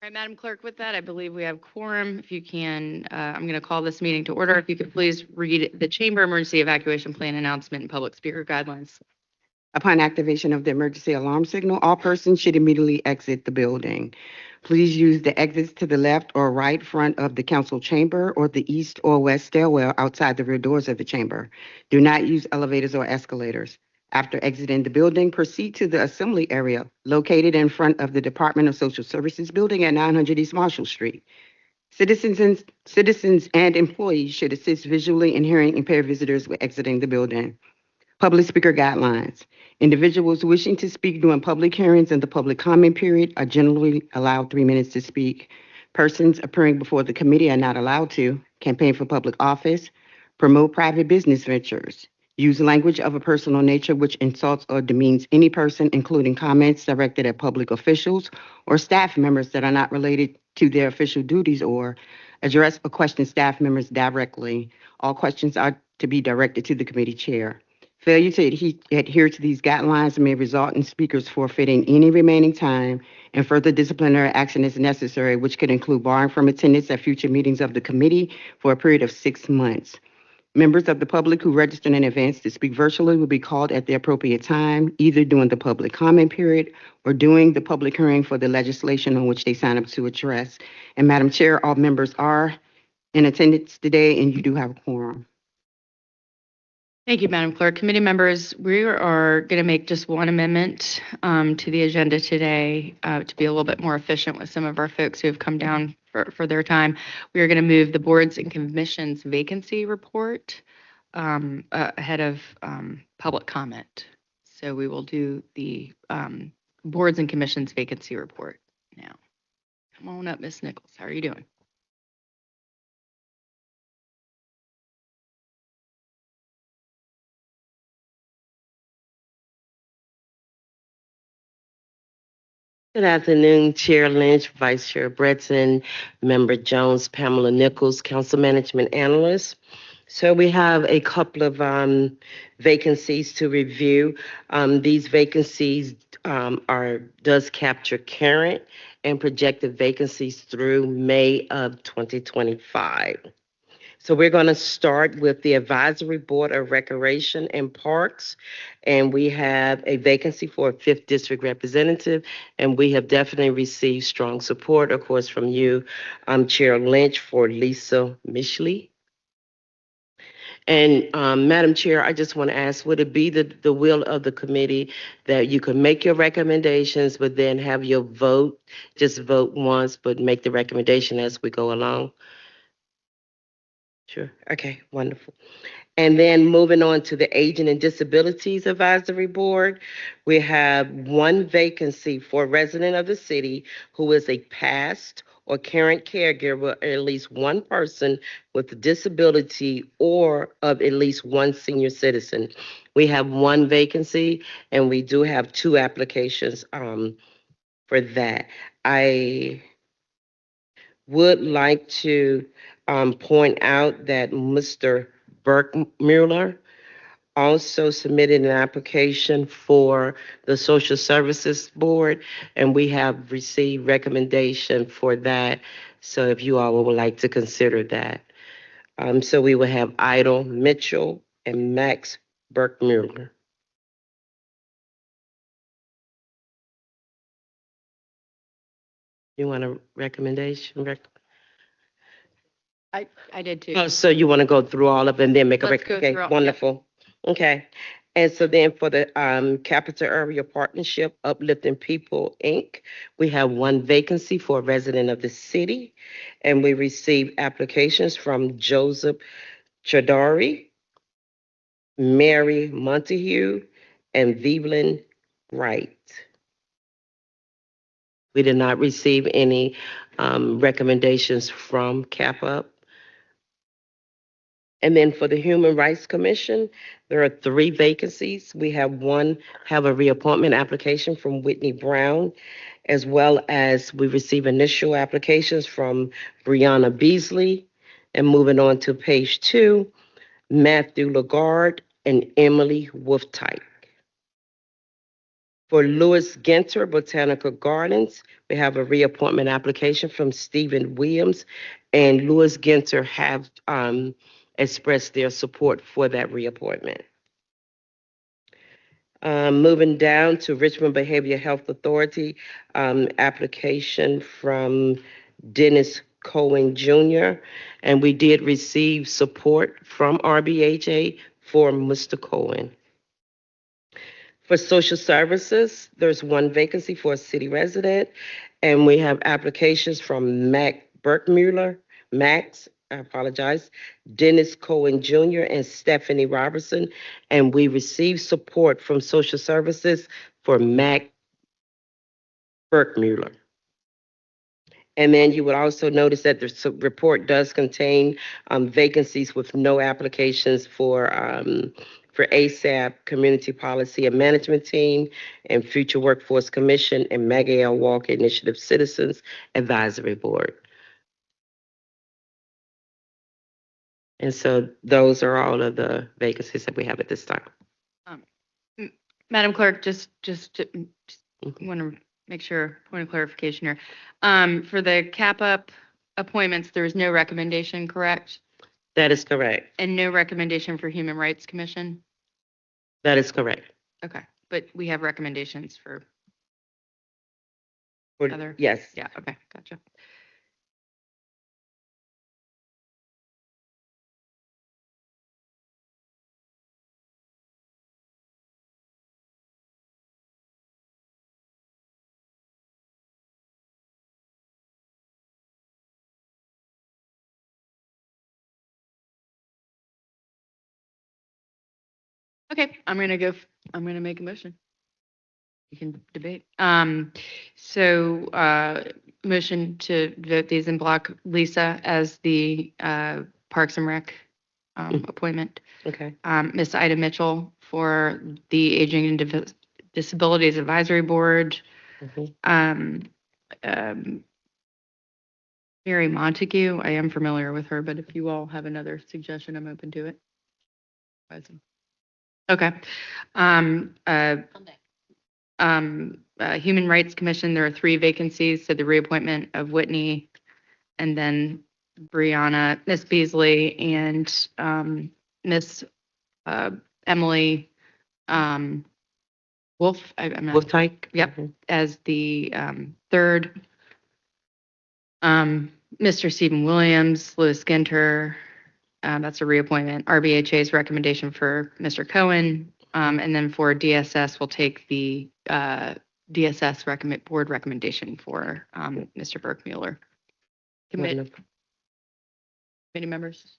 All right, Madam Clerk, with that, I believe we have quorum. If you can, I'm going to call this meeting to order. If you could please read the Chamber Emergency Evacuation Plan announcement and public speaker guidelines. Upon activation of the emergency alarm signal, all persons should immediately exit the building. Please use the exits to the left or right front of the council chamber or the east or west stairwell outside the rear doors of the chamber. Do not use elevators or escalators. After exiting the building, proceed to the assembly area located in front of the Department of Social Services building at 900 East Marshall Street. Citizens and employees should assist visually and hearing impaired visitors with exiting the building. Public speaker guidelines. Individuals wishing to speak during public hearings and the public comment period are generally allowed 3 minutes to speak. Persons appearing before the committee are not allowed to campaign for public office, promote private business ventures, use language of a personal nature which insults or demeans any person, including comments directed at public officials or staff members that are not related to their official duties, or address or question staff members directly. All questions are to be directed to the committee chair. Failure to adhere to these guidelines may result in speakers forfeiting any remaining time, and further disciplinary action is necessary, which could include barring from attendance at future meetings of the committee for a period of 6 months. Members of the public who registered in advance to speak virtually will be called at the appropriate time, either during the public comment period or during the public hearing for the legislation on which they sign up to address. And Madam Chair, all members are in attendance today, and you do have a quorum. Thank you, Madam Clerk. Committee members, we are going to make just one amendment to the agenda today to be a little bit more efficient with some of our folks who have come down for their time. We are going to move the boards and commissions vacancy report ahead of public comment. So we will do the boards and commissions vacancy report now. Come on up, Ms. Nichols. How are you doing? Good afternoon, Chair Lynch, Vice Chair Breton, Member Jones, Pamela Nichols, Council Management Analyst. So we have a couple of vacancies to review. These vacancies does capture current and projected vacancies through May of 2025. So we're going to start with the Advisory Board of Recreation and Parks, and we have a vacancy for a 5th District representative, and we have definitely received strong support, of course, from you, Chair Lynch, for Lisa Mishley. And Madam Chair, I just want to ask, would it be the will of the committee that you could make your recommendations, but then have your vote, just vote once, but make the recommendation as we go along? Sure. Okay, wonderful. And then moving on to the Aging and Disabilities Advisory Board, we have one vacancy for a resident of the city who is a past or current caregiver of at least one person with a disability or of at least one senior citizen. We have one vacancy, and we do have 2 applications for that. I would like to point out that Mr. Burke Mueller also submitted an application for the Social Services Board, and we have received recommendation for that. So if you all would like to consider that. So we will have Idle Mitchell and Max Burke Mueller. You want a recommendation? I did too. Oh, so you want to go through all of them and then make a Let's go recommendation? through all- Okay, wonderful. Okay. And so then for the Capital Area Partnership Uplifting People, Inc., we have one vacancy for a resident of the city. And we received applications from Joseph Chodari, Mary Montague, and Evelyn Wright. We did not receive any recommendations from CAPUP. And then for the Human Rights Commission, there are 3 vacancies. We have a reappointment application from Whitney Brown, as well as we receive initial applications from Brianna Beasley. And moving on to page 2, Matthew Lagarde and Emily Wolftike. For Lewis Ginter Botanical Gardens, we have a reappointment application from Stephen Williams, and Lewis Ginter have expressed their support for that reappointment. Moving down to Richmond Behavioral Health Authority, application from Dennis Cohen Jr., and we did receive support from RBHA for Mr. Cohen. For social services, there's one vacancy for a city resident, and we have applications from Max, I apologize, Dennis Cohen Jr., and Stephanie Robertson, and we received support from social services for Mac Burkmuller. And then you would also notice that the report does contain vacancies with no applications for ASAP, Community Policy and Management Team, and Future Workforce Commission, and Maggie L. Walker Initiative Citizens Advisory Board. And so those are all of the vacancies that we have at this time. Madam Clerk, just want to make sure, point of clarification here. For the cap-up appointments, there is no recommendation, correct? That is correct. And no recommendation for Human Rights Commission? That is correct. Okay, but we have recommendations for other? Yes. Yeah, okay, gotcha. Okay, I'm gonna make a motion. You can debate. Motion to vote these in block. Lisa as the Parks and Rec appointment. Okay. Miss Ida Mitchell for the Aging and Disabilities Advisory Board. Mhm. Mary Montague, I am familiar with her, but if you all have another suggestion, I'm open to it. Okay. Human Rights Commission, there are 3 vacancies, so the reappointment of Whitney and then Brianna, Miss Beasley, and Miss Emily Wolf. Wolf Tyke? Yep, Mhm. as the third. Mr. Stephen Williams, Louis Ginter, that's a reappointment. RBHA's recommendation for Mr. Cohen, and then for DSS, we'll take the DSS board recommendation for Mr. Burkmuller. Committee members?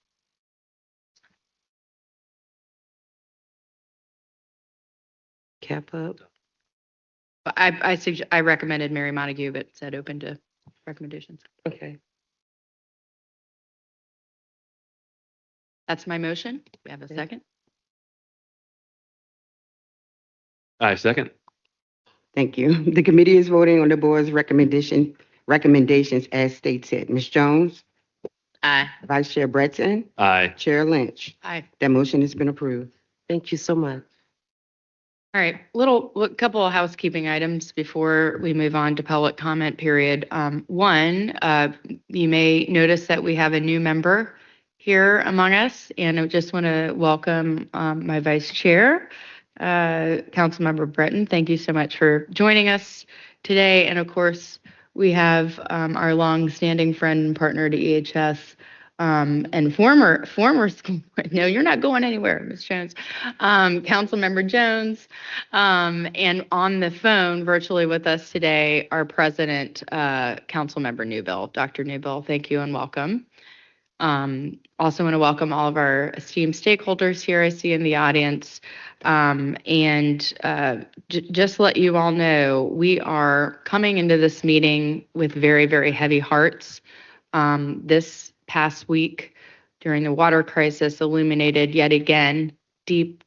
Cap up. I recommended Mary Montague, but said open to recommendations. Okay. That's my motion. We have a Okay. second. I second. Thank you. The committee is voting on the board's recommendations as stated. Ms. Jones? Aye. Vice Chair Breton? Aye. Chair Lynch? Aye. That motion has been approved. Thank you so much. All right, couple of housekeeping items before we move on to public comment period. One, you may notice that we have a new member here among us, and I just want to welcome my vice chair, Councilmember Breton. Thank you so much for joining us today. And of course, we have our long-standing friend and partner to EHS, and former school, no, you're not going anywhere, Ms. Jones. Councilmember Jones, and on the phone virtually with us today, our president, Councilmember Newbill. Dr. Newbill, thank you and welcome. Also want to welcome all of our esteemed stakeholders here I see in the audience. Just let you all know, we are coming into this meeting with very, very heavy hearts. This past week during the water crisis illuminated yet again deep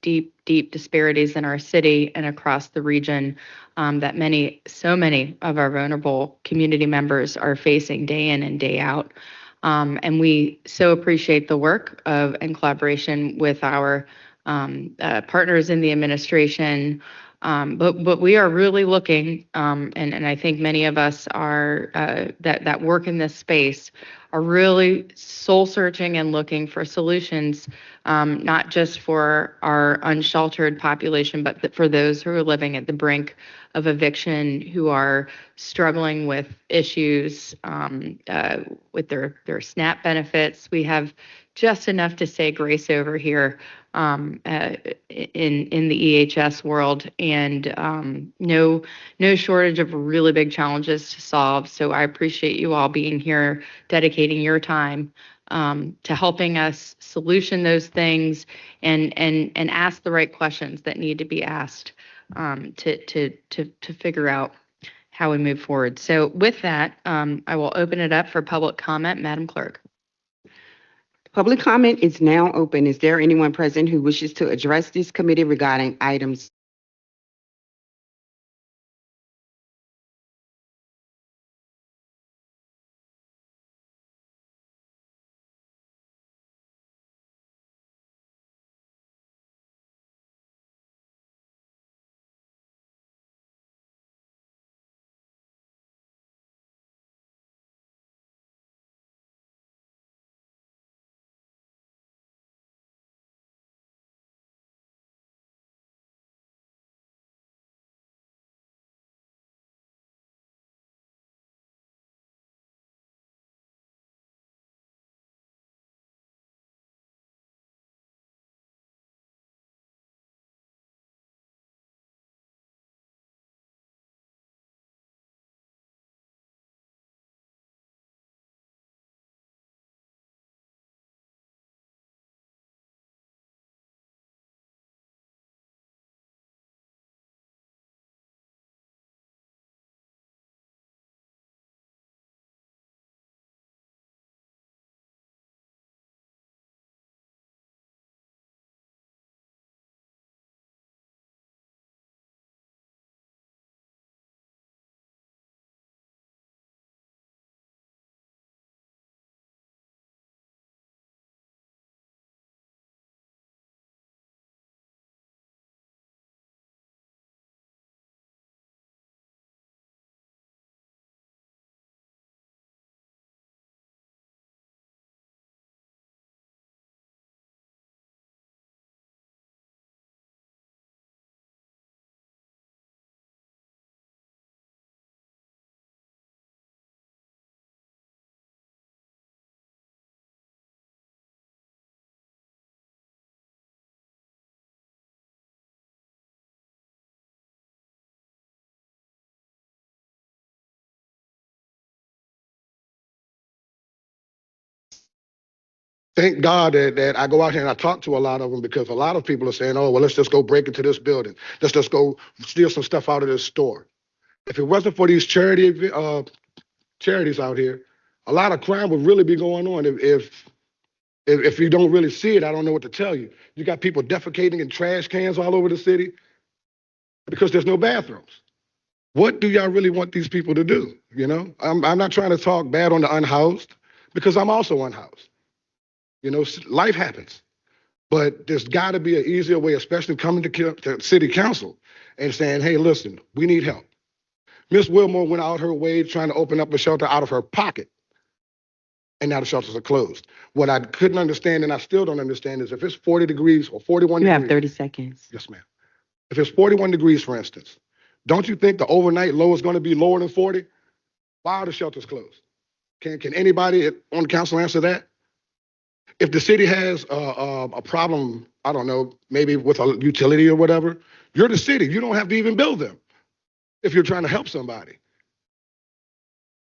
disparities in our city and across the region that so many of our vulnerable community members are facing day in and day out. And we so appreciate the work of and collaboration with our partners in the administration, But we are really looking, and I think many of us are that work in this space are really soul searching and looking for solutions, not just for our unsheltered population, but for those who are living at the brink of eviction, who are struggling with issues with their SNAP benefits. We have just enough to say grace over here in the EHS world, and no shortage of really big challenges to solve. So I appreciate you all being here, dedicating your time to helping us solution those things and ask the right questions that need to be asked to figure out how we move forward. So with that, I will open it up for public comment. Madam Clerk. Public comment is now open. Is there anyone present who wishes to address this committee regarding items? Thank God that I go out here and I talk to a lot of them, because a lot of people are saying, oh, well, let's just go break into this building. Let's just go steal some stuff out of this store. If it wasn't for these charities out here, a lot of crime would really be going on. If you don't really see it, I don't know what to tell you. You got people defecating in trash cans all over the city because there's no bathrooms. What do y'all really want these people to do? You know, I'm not trying to talk bad on the unhoused, because I'm also unhoused. You know, life happens. But there's got to be an easier way, especially coming to city council and saying, hey, listen, we need help. Miss Wilmore went out her way trying to open up a shelter out of her pocket, and now the shelters are closed. What I couldn't understand, and I still don't understand, is if it's 40 degrees or 41 You degrees. have 30 seconds. Yes, ma'am. If it's 41 degrees, for instance, don't you think the overnight low is going to be lower than 40? Why are the shelters closed? Can anybody on the council answer that? If the city has a problem, I don't know, maybe with a utility or whatever, you're the city. You don't have to even build them if you're trying to help somebody.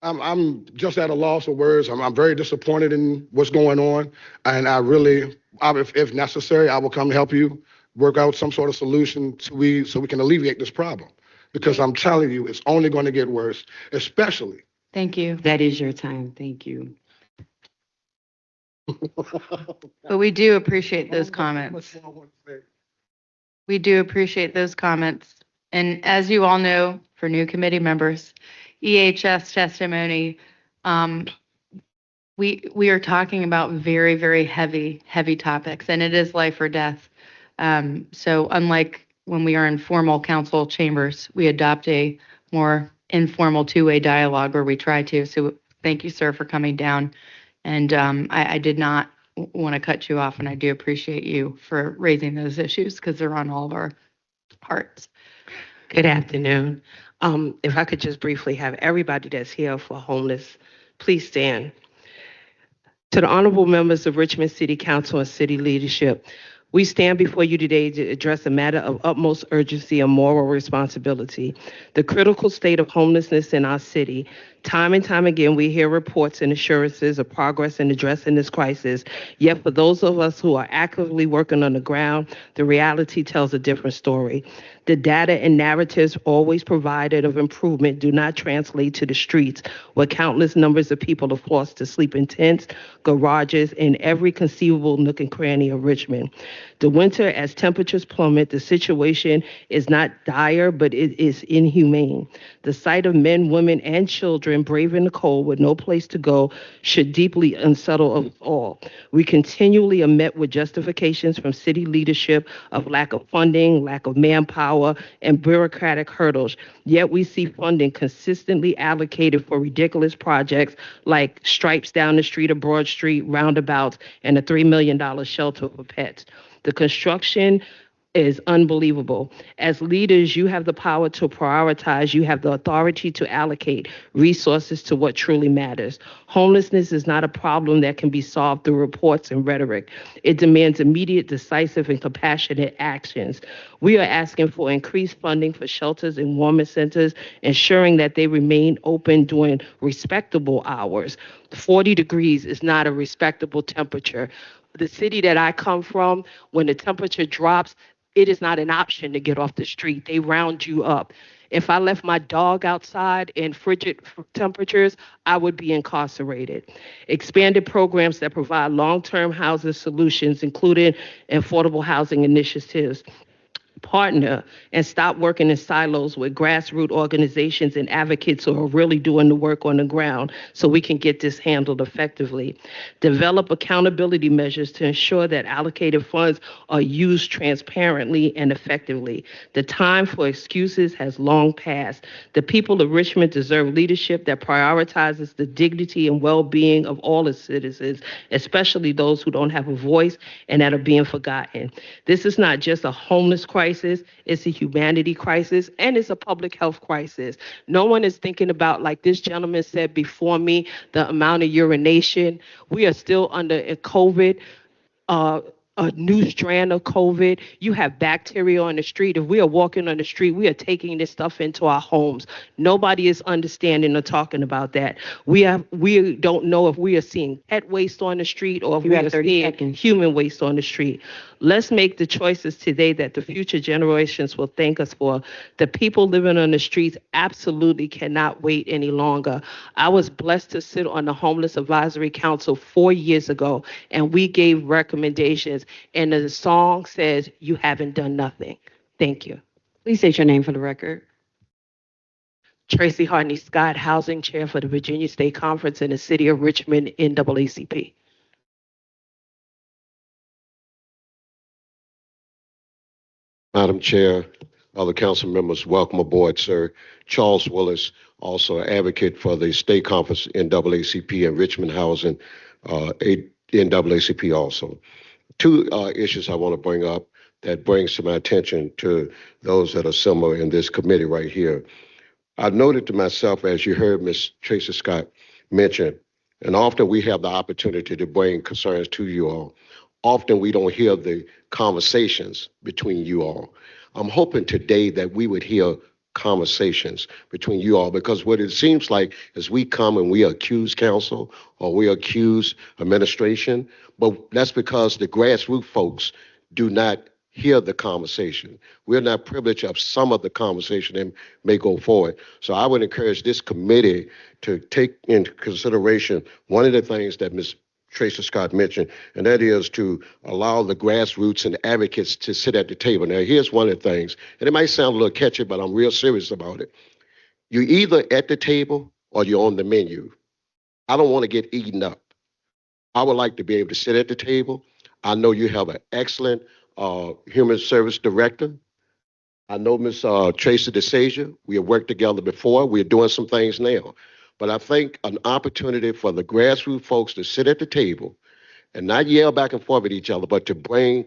I'm just at a loss of words. I'm very disappointed in what's going on, and if necessary, I will come help you work out some sort of solution so we can alleviate this problem. Because I'm telling you, it's only going to get worse, especially. Thank you. That is your time. Thank you. But we do appreciate those comments. We do appreciate those comments. And as you all know, for new committee members, EHS testimony, we are talking about very, very heavy topics, and it is life or death. So unlike when we are in formal council chambers, we adopt a more informal two-way dialogue where we try to. So thank you, sir, for coming down. And I did not want to cut you off, and I do appreciate you for raising those issues because they're on all of our hearts. Good afternoon. If I could just briefly have everybody that's here for homeless, please stand. To the honorable members of Richmond City Council and city leadership, we stand before you today to address a matter of utmost urgency and moral responsibility. The critical state of homelessness in our city. Time and time again, we hear reports and assurances of progress in addressing this crisis. Yet for those of us who are actively working on the ground, the reality tells a different story. The data and narratives always provided of improvement do not translate to the streets, where countless numbers of people are forced to sleep in tents, garages, and every conceivable nook and cranny of Richmond. The winter, as temperatures plummet, the situation is not dire, but it is inhumane. The sight of men, women, and children braving the cold with no place to go should deeply unsettle us all. We continually are met with justifications from city leadership of lack of funding, lack of manpower, and bureaucratic hurdles. Yet we see funding consistently allocated for ridiculous projects like stripes down the street of Broad Street, roundabouts, and a $3 million shelter for pets. The construction is unbelievable. As leaders, you have the power to prioritize. You have the authority to allocate resources to what truly matters. Homelessness is not a problem that can be solved through reports and rhetoric. It demands immediate, decisive, and compassionate actions. We are asking for increased funding for shelters and warming centers, ensuring that they remain open during respectable hours. 40 degrees is not a respectable temperature. The city that I come from, when the temperature drops, it is not an option to get off the street. They round you up. If I left my dog outside in frigid temperatures, I would be incarcerated. Expanded programs that provide long-term housing solutions, including affordable housing initiatives. Partner and stop working in silos with grassroots organizations and advocates who are really doing the work on the ground so we can get this handled effectively. Develop accountability measures to ensure that allocated funds are used transparently and effectively. The time for excuses has long passed. The people of Richmond deserve leadership that prioritizes the dignity and well-being of all its citizens, especially those who don't have a voice and that are being forgotten. This is not just a homeless crisis, it's a humanity crisis, and it's a public health crisis. No one is thinking about, like this gentleman said before me, the amount of urination. We are still under a COVID, a new strand of COVID. You have bacteria on the street. If we are walking on the street, we are taking this stuff into our homes. Nobody is understanding or talking about that. We don't know if we are seeing pet waste on the street or if You we have are 30 seeing seconds. human waste on the street. Let's make the choices today that the future generations will thank us for. The people living on the streets absolutely cannot wait any longer. I was blessed to sit on the Homeless Advisory Council 4 years ago, and we gave recommendations, and the song says, "You haven't done nothing." Thank you. Please state your name for the record. Tracy Hartney Scott, Housing Chair for the Virginia State Conference in the City of Richmond, NAACP. Madam Chair, other council members, welcome aboard, sir. Charles Willis, also an advocate for the state conference NAACP and Richmond Housing, NAACP also. Two issues I want to bring up that brings to my attention to those that are similar in this committee right here. I noted to myself, as you heard Ms. Tracy Scott mention, and often we have the opportunity to bring concerns to you all. Often we don't hear the conversations between you all. I'm hoping today that we would hear conversations between you all, because what it seems like is we come and we accuse council or we accuse administration, but that's because the grassroots folks do not hear the conversation. We're not privileged of some of the conversation that may go forward. So I would encourage this committee to take into consideration one of the things that Ms. Tracy Scott mentioned, and that is to allow the grassroots and advocates to sit at the table. Now, here's one of the things, and it might sound a little catchy, but I'm real serious about it. You're either at the table or you're on the menu. I don't want to get eaten up. I would like to be able to sit at the table. I know you have an excellent human service director. I know Miss Tracy DeSasia. We have worked together before. We're doing some things now. But I think an opportunity for the grassroots folks to sit at the table and not yell back and forth at each other, but to bring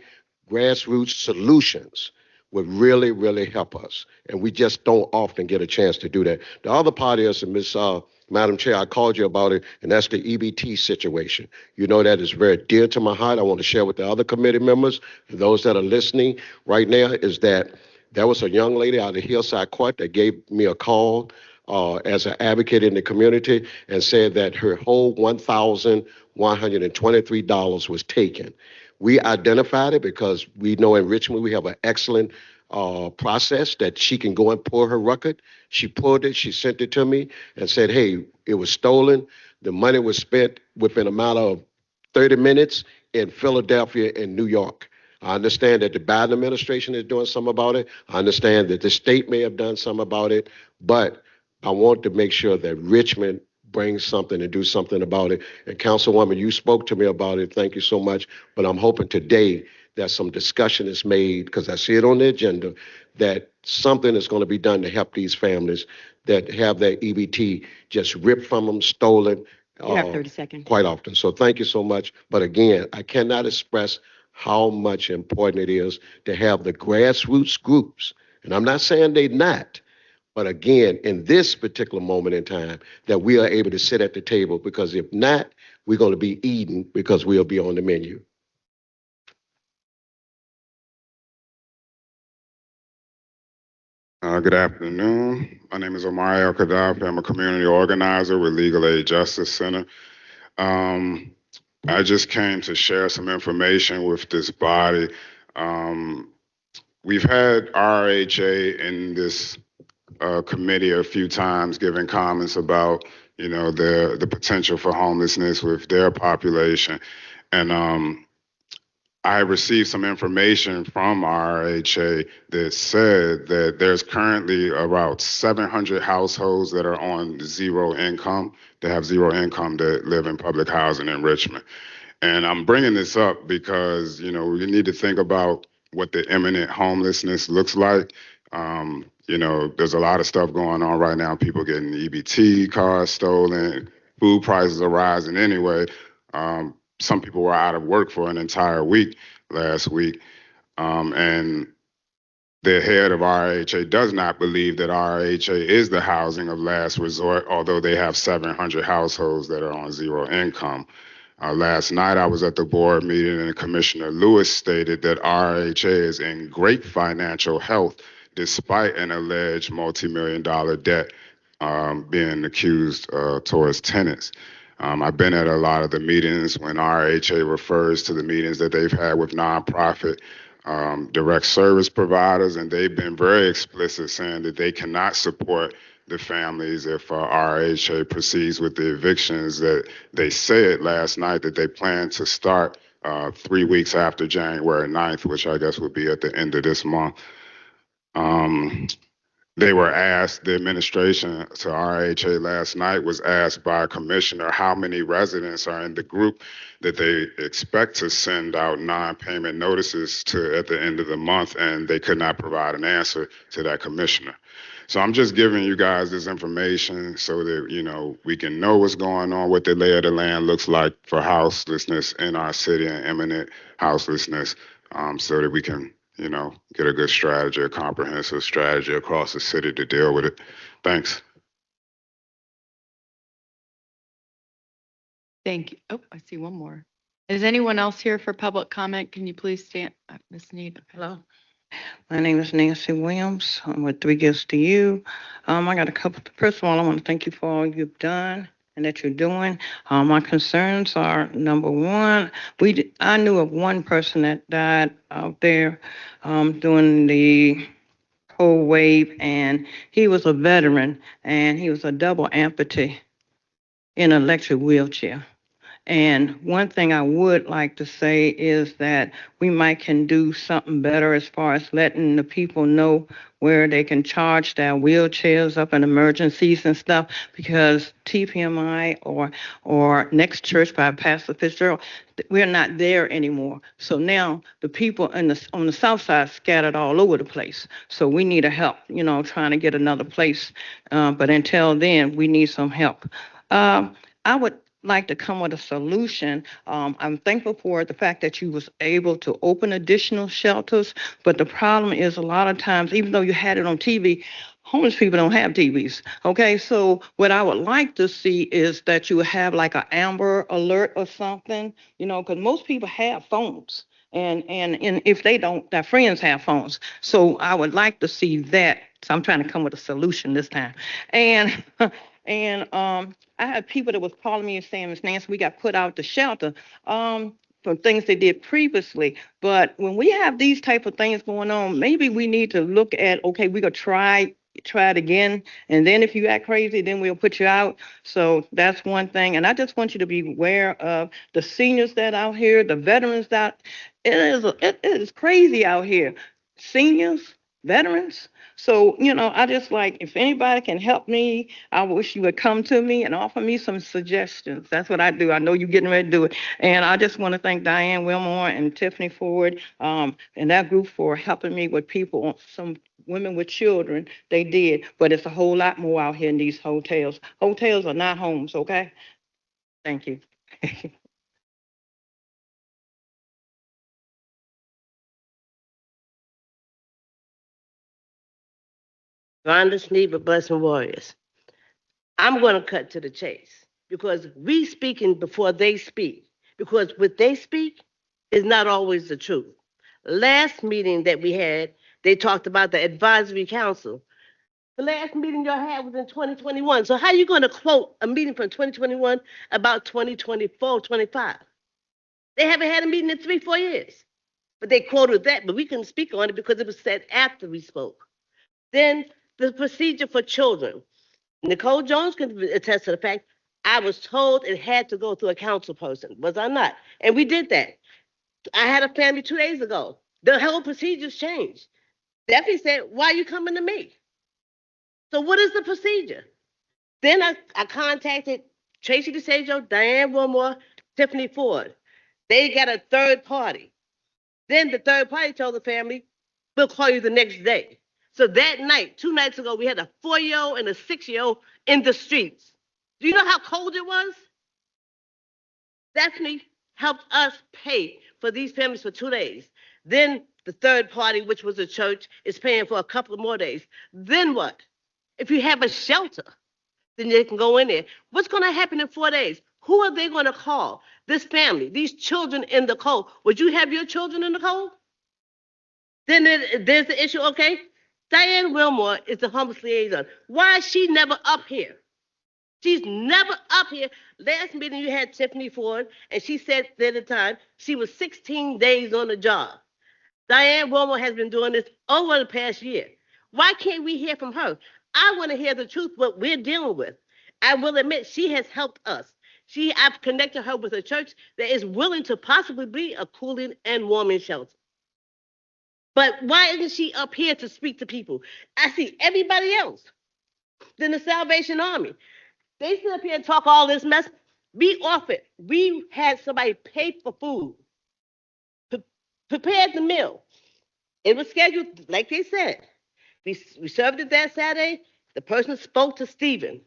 grassroots solutions would really, really help us. And we just don't often get a chance to do that. The other part is, and Madam Chair, I called you about it, and that's the EBT situation. You know that is very dear to my heart. I want to share with the other committee members, and those that are listening right now, is that there was a young lady out of Hillside Court that gave me a call as an advocate in the community and said that her whole $1,123 was taken. We identified it because we know in Richmond we have an excellent process that she can go and pull her record. She pulled it, she sent it to me and said, hey, it was stolen. The money was spent within a matter of 30 minutes in Philadelphia and New York. I understand that the Biden administration is doing something about it. I understand that the state may have done something about it, but I want to make sure that Richmond brings something and do something about it. And Councilwoman, you spoke to me about it. Thank you so much. But I'm hoping today that some discussion is made, because I see it on the agenda, that something is going to be done to help these families that have their EBT just ripped from them, stolen. You have 30 seconds. Quite often. So thank you so much. But again, I cannot express how much important it is to have the grassroots groups. And I'm not saying they're not, but again, in this particular moment in time, that we are able to sit at the table, because if not, we're going to be eating because we'll be on the menu. Good afternoon. My name is Omar El Khadafi. I'm a community organizer with Legal Aid Justice Center. I just came to share some information with this body. We've had RHA in this committee a few times giving comments about, the potential for homelessness with their population. And I received some information from RHA that said that there's currently about 700 households that are on zero income, that have zero income, that live in public housing in Richmond. And I'm bringing this up because, we need to think about what the imminent homelessness looks like. There's a lot of stuff going on right now. People getting EBT cards stolen, food prices are rising anyway. Some people were out of work for an entire week last week. And the head of RHA does not believe that RHA is the housing of last resort, although they have 700 households that are on zero income. Last night I was at the board meeting and Commissioner Lewis stated that RHA is in great financial health despite an alleged multi-million-dollar debt being accused towards tenants. I've been at a lot of the meetings when RHA refers to the meetings that they've had with nonprofit direct service providers, and they've been very explicit saying that they cannot support the families if RHA proceeds with the evictions that they said last night that they plan to start 3 weeks after January 9th, which I guess would be at the end of this month. They were asked, the administration to RHA last night was asked by a commissioner how many residents are in the group that they expect to send out non-payment notices to at the end of the month, and they could not provide an answer to that commissioner. So I'm just giving you guys this information so that, we can know what's going on, what the lay of the land looks like for houselessness in our city and imminent houselessness, so that we can get a good strategy, a comprehensive strategy across the city to deal with it. Thanks. Thank you. Oh, I see one more. Is anyone else here for public comment? Can you please stand? Ms. Need. Hello. My name is Nancy Williams. I'm with Three Gifts to You. I got a couple. First of all, I want to thank you for all you've done and that you're doing. My concerns are, number one, I knew of one person that died out there during the whole wave, and he was a veteran, and he was a double amputee in an electric wheelchair. And one thing I would like to say is that we might can do something better as far as letting the people know where they can charge their wheelchairs up in emergencies and stuff, because TPMI or Next Church by Pastor Fitzgerald, we're not there anymore. So now the people on the south side scattered all over the place. So we need a help, trying to get another place. But until then, we need some help. I would like to come with a solution. I'm thankful for the fact that you was able to open additional shelters, but the problem is a lot of times, even though you had it on TV, homeless people don't have TVs. Okay, so what I would like to see is that you have like an Amber Alert or something, because most people have phones. And if they don't, their friends have phones. So I would like to see that. So I'm trying to come with a solution this time. And and I had people that was calling me and saying, Miss Nancy, we got put out the shelter from things they did previously. But when we have these type of things going on, maybe we need to look at, okay, we're gonna try it again. And then if you act crazy, then we'll put you out. So that's one thing. And I just want you to be aware of the seniors that out here, the veterans that it is crazy out here. Seniors, veterans. So, I just like, if anybody can help me, I wish you would come to me and offer me some suggestions. That's what I do. I know you're getting ready to do it. And I just want to thank Diane Wilmore and Tiffany Ford and that group for helping me with people, some women with children. They did. But it's a whole lot more out here in these hotels. Hotels are not homes, okay? Thank you. Vonda Sneed, but Blessing Warriors. I'm going to cut to the chase because we speaking before they speak, because what they speak is not always the truth. Last meeting that we had, they talked about the advisory council. The last meeting y'all had was in 2021. So how are you going to quote a meeting from 2021 about 2024, 25? They haven't had a meeting in 3, 4 years. But they quoted that, but we couldn't speak on it because it was said after we spoke. Then the procedure for children. Nicole Jones can attest to the fact I was told it had to go through a council person, was I not? And we did that. I had a family 2 days ago. The whole procedures changed. Daphne said, why are you coming to me? So what is the procedure? Then I contacted Tracy DeSaggio, Diane Wilmore, Tiffany Ford. They got a third party. Then the third party told the family, we'll call you the next day. So that night, 2 nights ago, we had a 4-year-old and a 6-year-old in the streets. Do you know how cold it was? Daphne helped us pay for these families for 2 days. Then the third party, which was a church, is paying for a couple of more days. Then what? If you have a shelter, then they can go in there. What's going to happen in 4 days? Who are they going to call? This family, these children in the cold. Would you have your children in the cold? Then there's the issue, okay? Diane Wilmore is the homeless liaison. Why is she never up here? She's never up here. Last meeting you had Tiffany Ford, and she said at the time she was 16 days on the job. Diane Wilmore has been doing this over the past year. Why can't we hear from her? I want to hear the truth, what we're dealing with. I will admit she has helped us. I've connected her with a church that is willing to possibly be a cooling and warming shelter. But why isn't she up here to speak to people? I see everybody else. Then the Salvation Army. They sit up here and talk all this mess. We offered. We had somebody pay for food, prepared the meal. It was scheduled, like they said. We served it that Saturday. The person spoke to Stephen.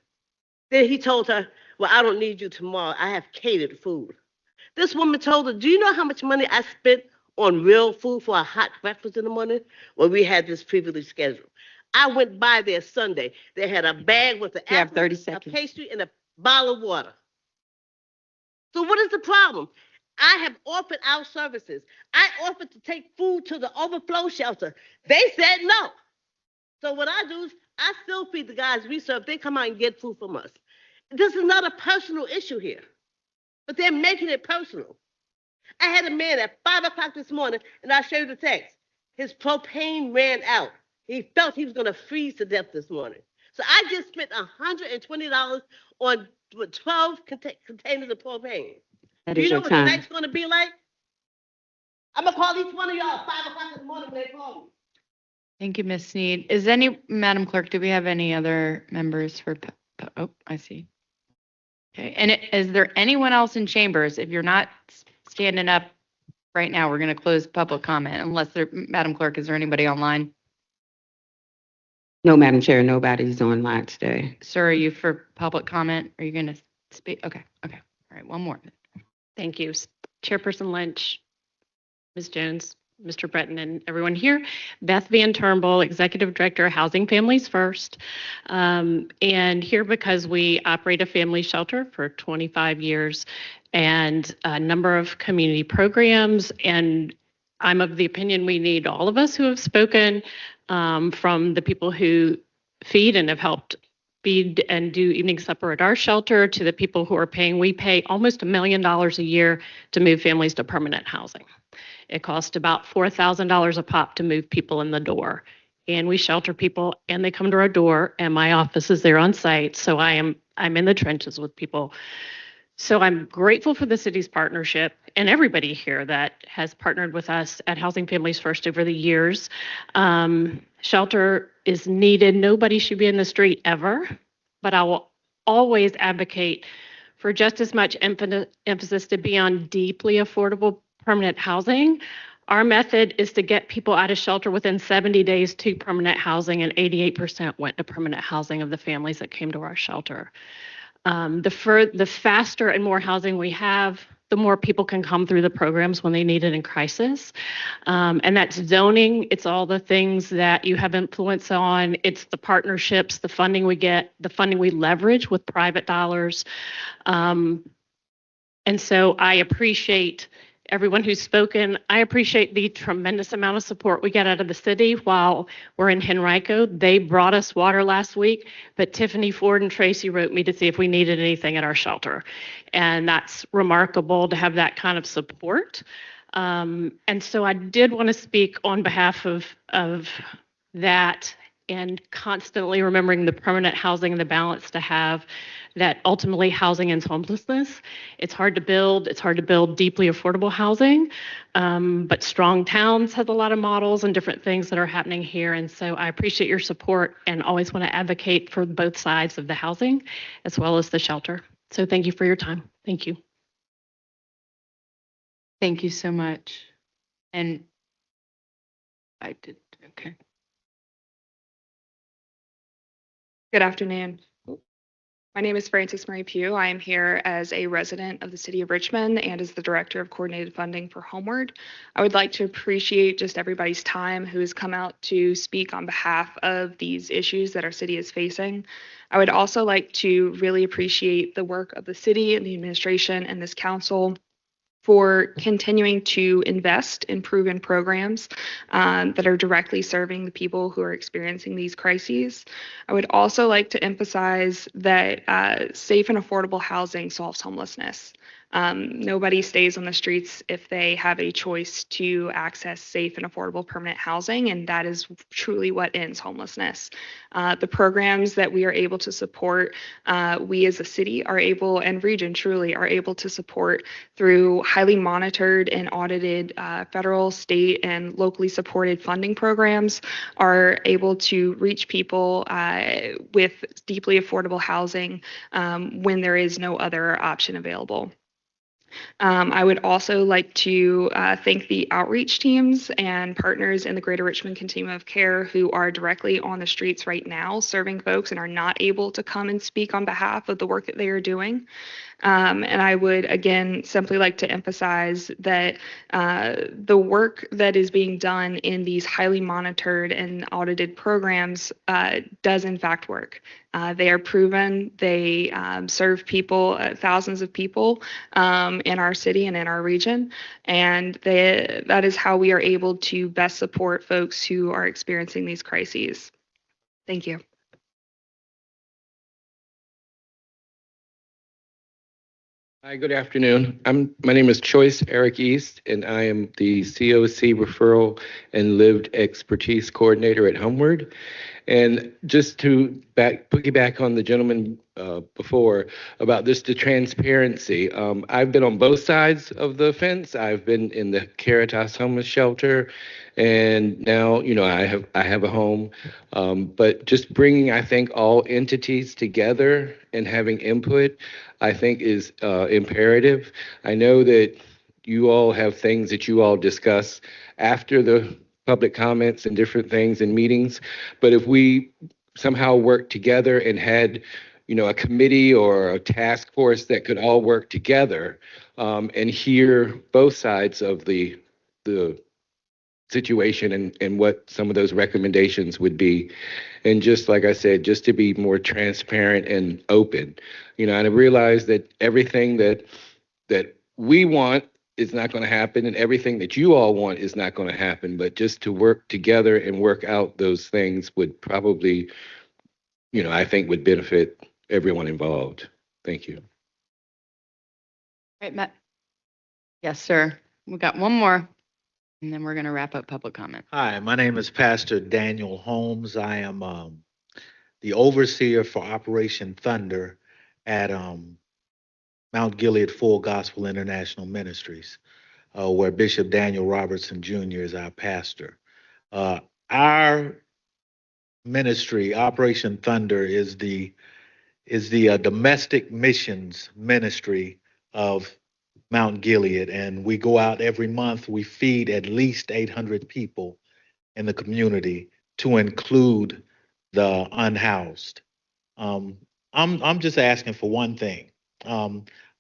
Then he told her, well, I don't need you tomorrow. I have catered food. This woman told her, do you know how much money I spent on real food for a hot breakfast in the morning? Well, we had this previously scheduled. I went by there Sunday. They had a bag with the You have 30 a seconds. pastry, and a bottle of water. So what is the problem? I have offered our services. I offered to take food to the overflow shelter. They said no. So what I do is I still feed the guys we serve. They come out and get food from us. This is not a personal issue here, but they're making it personal. I had a man at 5 o'clock this morning, and I'll show you the text. His propane ran out. He felt he was going to freeze to death this morning. So I just spent $120 on 12 containers of propane. That Do is you know your what the time. night's gonna be like? I'm gonna call each one of y'all at 5 o'clock in the morning when they call me. Thank you, Ms. Sneed. Madam Clerk, do we have any other members for, oh, I see. Okay, and is there anyone else in chambers? If you're not standing up right now, we're going to close public comment unless Madam Clerk, is there anybody online? No, Madam Chair, nobody's online today. Sir, are you for public comment? Are you going to speak? Okay, okay. All right, one more. Thank you. Chairperson Lynch, Ms. Jones, Mr. Breton, and everyone here. Beth Van Turnbull, Executive Director of Housing Families First. And here because we operate a family shelter for 25 years and a number of community programs. And I'm of the opinion we need all of us who have spoken, from the people who feed and have helped feed and do evening supper at our shelter to the people who are paying. We pay almost $1 million a year to move families to permanent housing. It costs about $4,000 a pop to move people in the door. And we shelter people and they come to our door and my office is there on site. So I'm in the trenches with people. So I'm grateful for the city's partnership and everybody here that has partnered with us at Housing Families First over the years. Shelter is needed. Nobody should be in the street ever, but I will always advocate for just as much emphasis to be on deeply affordable permanent housing. Our method is to get people out of shelter within 70 days to permanent housing, and 88% went to permanent housing of the families that came to our shelter. The faster and more housing we have, the more people can come through the programs when they need it in crisis. And that's zoning. It's all the things that you have influence on. It's the partnerships, the funding we get, the funding we leverage with private dollars. And so I appreciate everyone who's spoken. I appreciate the tremendous amount of support we get out of the city while we're in Henrico. They brought us water last week, but Tiffany Ford and Tracy wrote me to see if we needed anything at our shelter. And that's remarkable to have that kind of support. And so I did want to speak on behalf of that and constantly remembering the permanent housing and the balance to have that ultimately housing ends homelessness. It's hard to build. It's hard to build deeply affordable housing, but Strong Towns has a lot of models and different things that are happening here. And so I appreciate your support and always want to advocate for both sides of the housing as well as the shelter. So thank you for your time. Thank you. Thank you so much. And I did, okay. Good afternoon. My name is Frances Marie Pugh. I am here as a resident of the city of Richmond and as the director of coordinated funding for Homeward. I would like to appreciate just everybody's time who has come out to speak on behalf of these issues that our city is facing. I would also like to really appreciate the work of the city and the administration and this council for continuing to invest in proven programs that are directly serving the people who are experiencing these crises. I would also like to emphasize that safe and affordable housing solves homelessness. Nobody stays on the streets if they have a choice to access safe and affordable permanent housing, and that is truly what ends homelessness. The programs that we are able to support, we as a city are able, and region truly are able to support through highly monitored and audited federal, state, and locally supported funding programs, are able to reach people with deeply affordable housing when there is no other option available. I would also like to thank the outreach teams and partners in the Greater Richmond Continuum of Care who are directly on the streets right now serving folks and are not able to come and speak on behalf of the work that they are doing. And I would, again, simply like to emphasize that the work that is being done in these highly monitored and audited programs does in fact work. They are proven. They serve people, thousands of people in our city and in our region. And that is how we are able to best support folks who are experiencing these crises. Thank you. Hi, good afternoon. My name is Choice Eric East, and I am the COC Referral and Lived Expertise Coordinator at Homeward. And just to piggyback on the gentleman before about this, the transparency. I've been on both sides of the fence. I've been in the Caritas homeless shelter, and now I have a home. But just bringing, I think, all entities together and having input, I think, is imperative. I know that you all have things that you all discuss after the public comments and different things and meetings. But if we somehow worked together and had, a committee or a task force that could all work together and hear both sides of the situation and what some of those recommendations would be. And just like I said, just to be more transparent and open, and I realize that everything that we want is not going to happen, and everything that you all want is not going to happen. But just to work together and work out those things would probably, I think would benefit everyone involved. Thank you. Right, Matt? Yes, sir. We got one more, and then we're going to wrap up public comment. Hi, my name is Pastor Daniel Holmes. I am the overseer for Operation Thunder at Mount Gilead Full Gospel International Ministries, where Bishop Daniel Robertson Jr. is our pastor. Our ministry, Operation Thunder, is the domestic missions ministry of Mount Gilead, and we go out every month. We feed at least 800 people in the community, to include the unhoused. I'm just asking for one thing.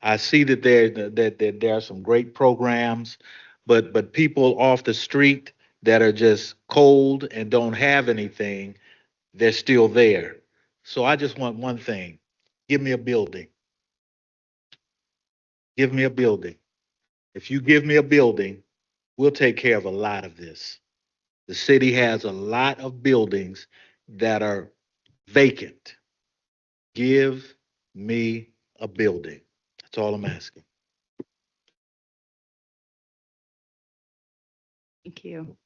I see that there are some great programs, but people off the street that are just cold and don't have anything, they're still there. So I just want one thing. Give me a building. Give me a building. If you give me a building, we'll take care of a lot of this. The city has a lot of buildings that are vacant. Give me a building. That's all I'm asking. Thank you.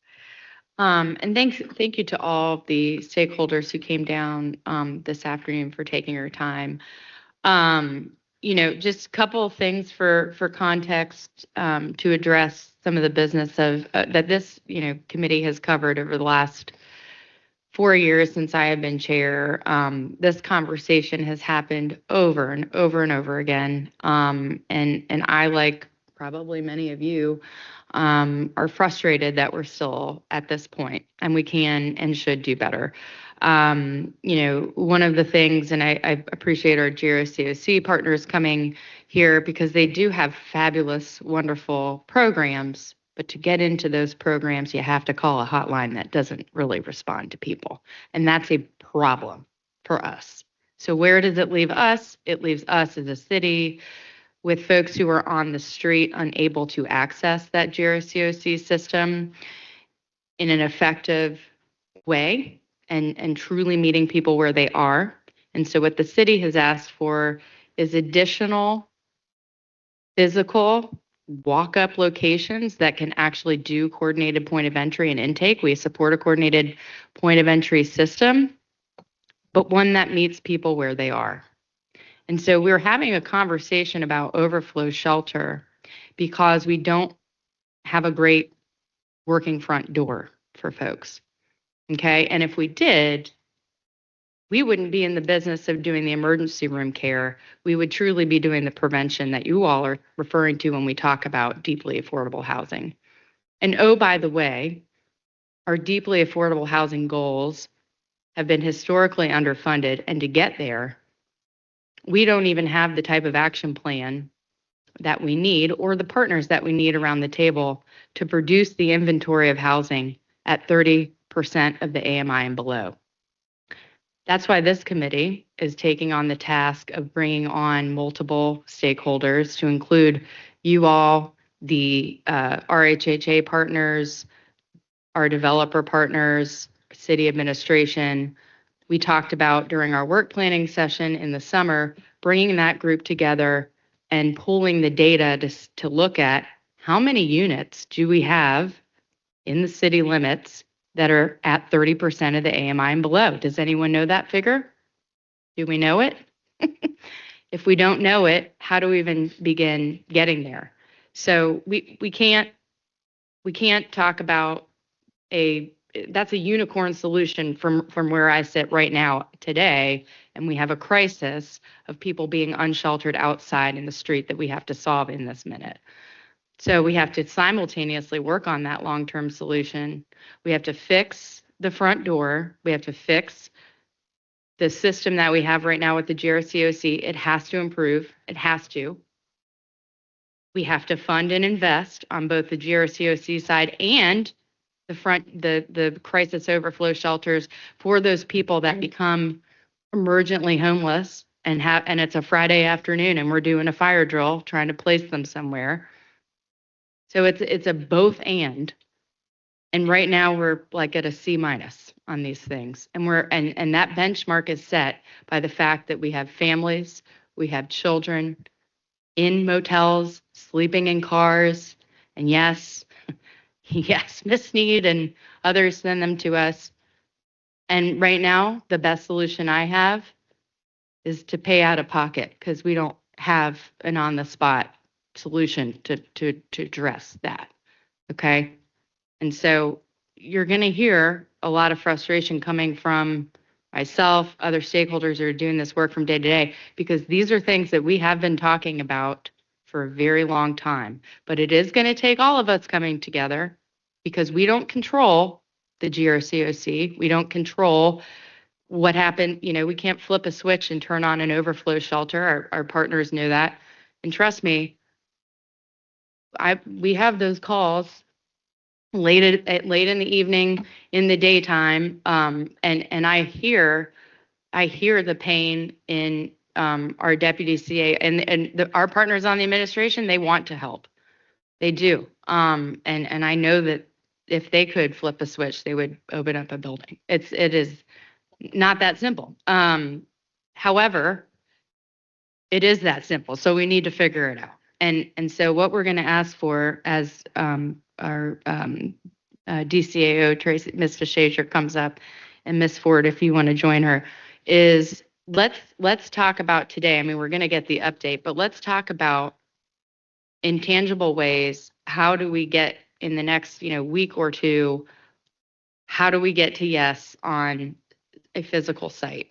And thank you to all the stakeholders who came down this afternoon for taking your time. Just a couple of things for context to address some of the business of that this committee has covered over the last 4 years since I have been chair. This conversation has happened over and over and over again, and I, like probably many of you, are frustrated that we're still at this point, and we can and should do better. One of the things, and I appreciate our GRCOC partners coming here because they do have fabulous, wonderful programs. But to get into those programs, you have to call a hotline that doesn't really respond to people. And that's a problem for us. So where does it leave us? It leaves us as a city with folks who are on the street unable to access that GRCOC system in an effective way and truly meeting people where they are. And so what the city has asked for is additional physical walk-up locations that can actually do coordinated point of entry and intake. We support a coordinated point of entry system, but one that meets people where they are. And so we're having a conversation about overflow shelter because we don't have a great working front door for folks. Okay, and if we did, we wouldn't be in the business of doing the emergency room care. We would truly be doing the prevention that you all are referring to when we talk about deeply affordable housing. And oh, by the way, our deeply affordable housing goals have been historically underfunded. And to get there, we don't even have the type of action plan that we need or the partners that we need around the table to produce the inventory of housing at 30% of the AMI and below. That's why this committee is taking on the task of bringing on multiple stakeholders to include you all, the RHHA partners, our developer partners, city administration. We talked about during our work planning session in the summer, bringing that group together and pulling the data to look at how many units do we have in the city limits that are at 30% of the AMI and below. Does anyone know that figure? Do we know it? If we don't know it, how do we even begin getting there? So we can't talk about that's a unicorn solution from where I sit right now today, and we have a crisis of people being unsheltered outside in the street that we have to solve in this minute. So we have to simultaneously work on that long-term solution. We have to fix the front door. We have to fix the system that we have right now with the GRCOC. It has to improve. It has to. We have to fund and invest on both the GRCOC side and the crisis overflow shelters for those people that become emergently homeless and it's a Friday afternoon and we're doing a fire drill trying to place them somewhere. So it's a both and. And right now we're like at a C- on these things. And and that benchmark is set by the fact that we have families, we have children in motels, sleeping in cars, and yes, Miss Sneed and others send them to us. And right now, the best solution I have is to pay out of pocket because we don't have an on-the-spot solution to address that. Okay? And so you're going to hear a lot of frustration coming from myself, other stakeholders who are doing this work from day to day, because these are things that we have been talking about for a very long time. But it is going to take all of us coming together because we don't control the GRCOC. We don't control what happened. You know, we can't flip a switch and turn on an overflow shelter. Our partners know that. And trust me, we have those calls late in the evening, in the daytime, and I hear the pain in our deputy CA and our partners on the administration. They want to help, they do, and I know that if they could flip a switch, they would open up a building. It is not that simple. However, it is that simple. So we need to figure it out. And so what we're going to ask for as our DCAO, Tracy, Ms. DeShazer comes up, and Ms. Ford, if you want to join her, is let's talk about today. I mean, we're going to get the update, but let's talk about in tangible ways. How do we get in the next week or two? How do we get to yes on a physical site?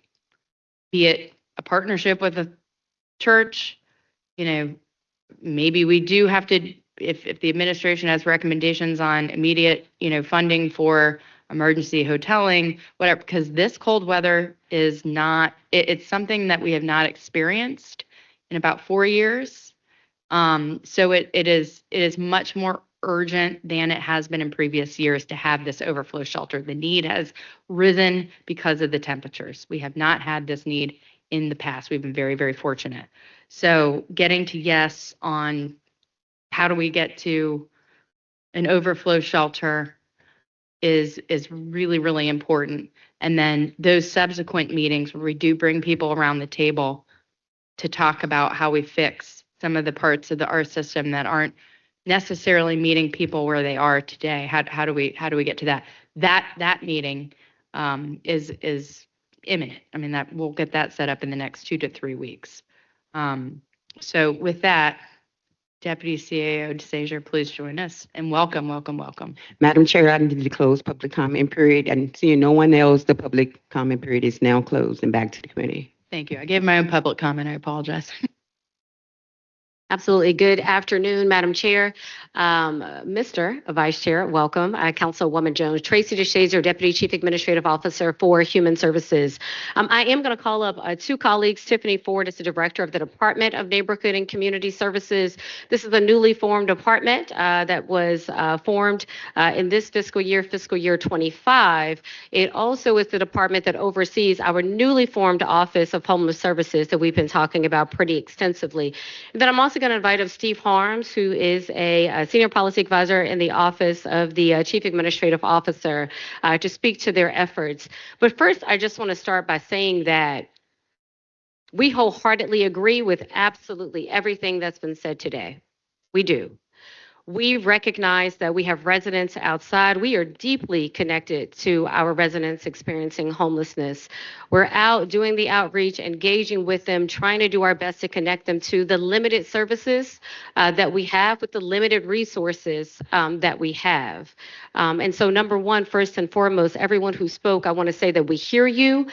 Be it a partnership with a church, maybe we do have to, if the administration has recommendations on immediate, funding for emergency hoteling, whatever, because this cold weather is not, it's something that we have not experienced in about 4 years. So it is much more urgent than it has been in previous years to have this overflow shelter. The need has risen because of the temperatures. We have not had this need in the past. We've been very, very fortunate. So getting to yes on how do we get to an overflow shelter is really, really important. And then those subsequent meetings where we do bring people around the table to talk about how we fix some of the parts of our system that aren't necessarily meeting people where they are today. How do we get to that? That meeting is imminent. I mean, that we'll get that set up in the next 2 to 3 weeks. So with that, Deputy CAO DeSager, please join us, and welcome. Madam Chair, I need to close public comment period, and seeing no one else, the public comment period is now closed and back to the committee. Thank you. I gave my own public comment. I apologize. Absolutely. Good afternoon, Madam Chair. Mr. Vice Chair, welcome. Councilwoman Jones. Tracy DeShazer, Deputy Chief Administrative Officer for Human Services. I am going to call up 2 colleagues. Tiffany Ford is the Director of the Department of Neighborhood and Community Services. This is a newly formed department that was formed in this fiscal year 25. It also is the department that oversees our newly formed Office of Homeless Services that we've been talking about pretty extensively. And then I'm also going to invite up Steve Harms, who is a Senior Policy Advisor in the Office of the Chief Administrative Officer, to speak to their efforts. But first, I just want to start by saying that we wholeheartedly agree with absolutely everything that's been said today. We do. We recognize that we have residents outside. We are deeply connected to our residents experiencing homelessness. We're out doing the outreach, engaging with them, trying to do our best to connect them to the limited services that we have with the limited resources that we have. And so, number one, first and foremost, everyone who spoke, I want to say that we hear you,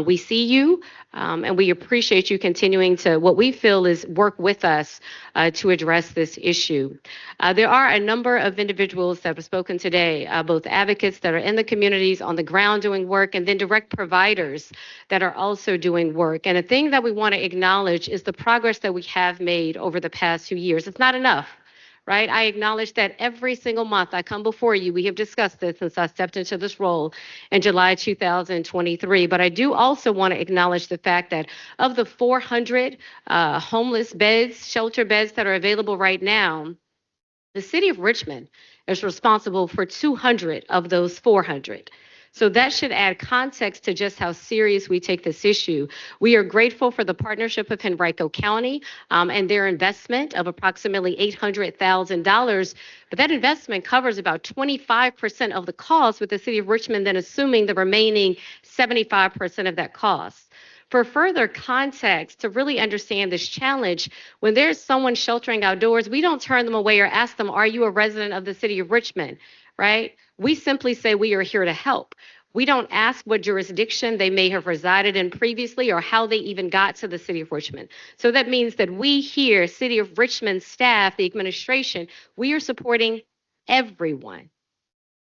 we see you, and we appreciate you continuing to what we feel is work with us to address this issue. There are a number of individuals that have spoken today, both advocates that are in the communities on the ground doing work, and then direct providers that are also doing work. And a thing that we want to acknowledge is the progress that we have made over the past 2 years. It's not enough. Right? I acknowledge that every single month I come before you. We have discussed this since I stepped into this role in July 2023. But I do also want to acknowledge the fact that of the 400 homeless beds, shelter beds that are available right now, the city of Richmond is responsible for 200 of those 400. So that should add context to just how serious we take this issue. We are grateful for the partnership of Henrico County and their investment of approximately $800,000. But that investment covers about 25% of the cost, with the city of Richmond then assuming the remaining 75% of that cost. For further context, to really understand this challenge, when there's someone sheltering outdoors, we don't turn them away or ask them, are you a resident of the city of Richmond, right? We simply say we are here to help. We don't ask what jurisdiction they may have resided in previously or how they even got to the city of Richmond. So that means that we here, City of Richmond staff, the administration, we are supporting everyone.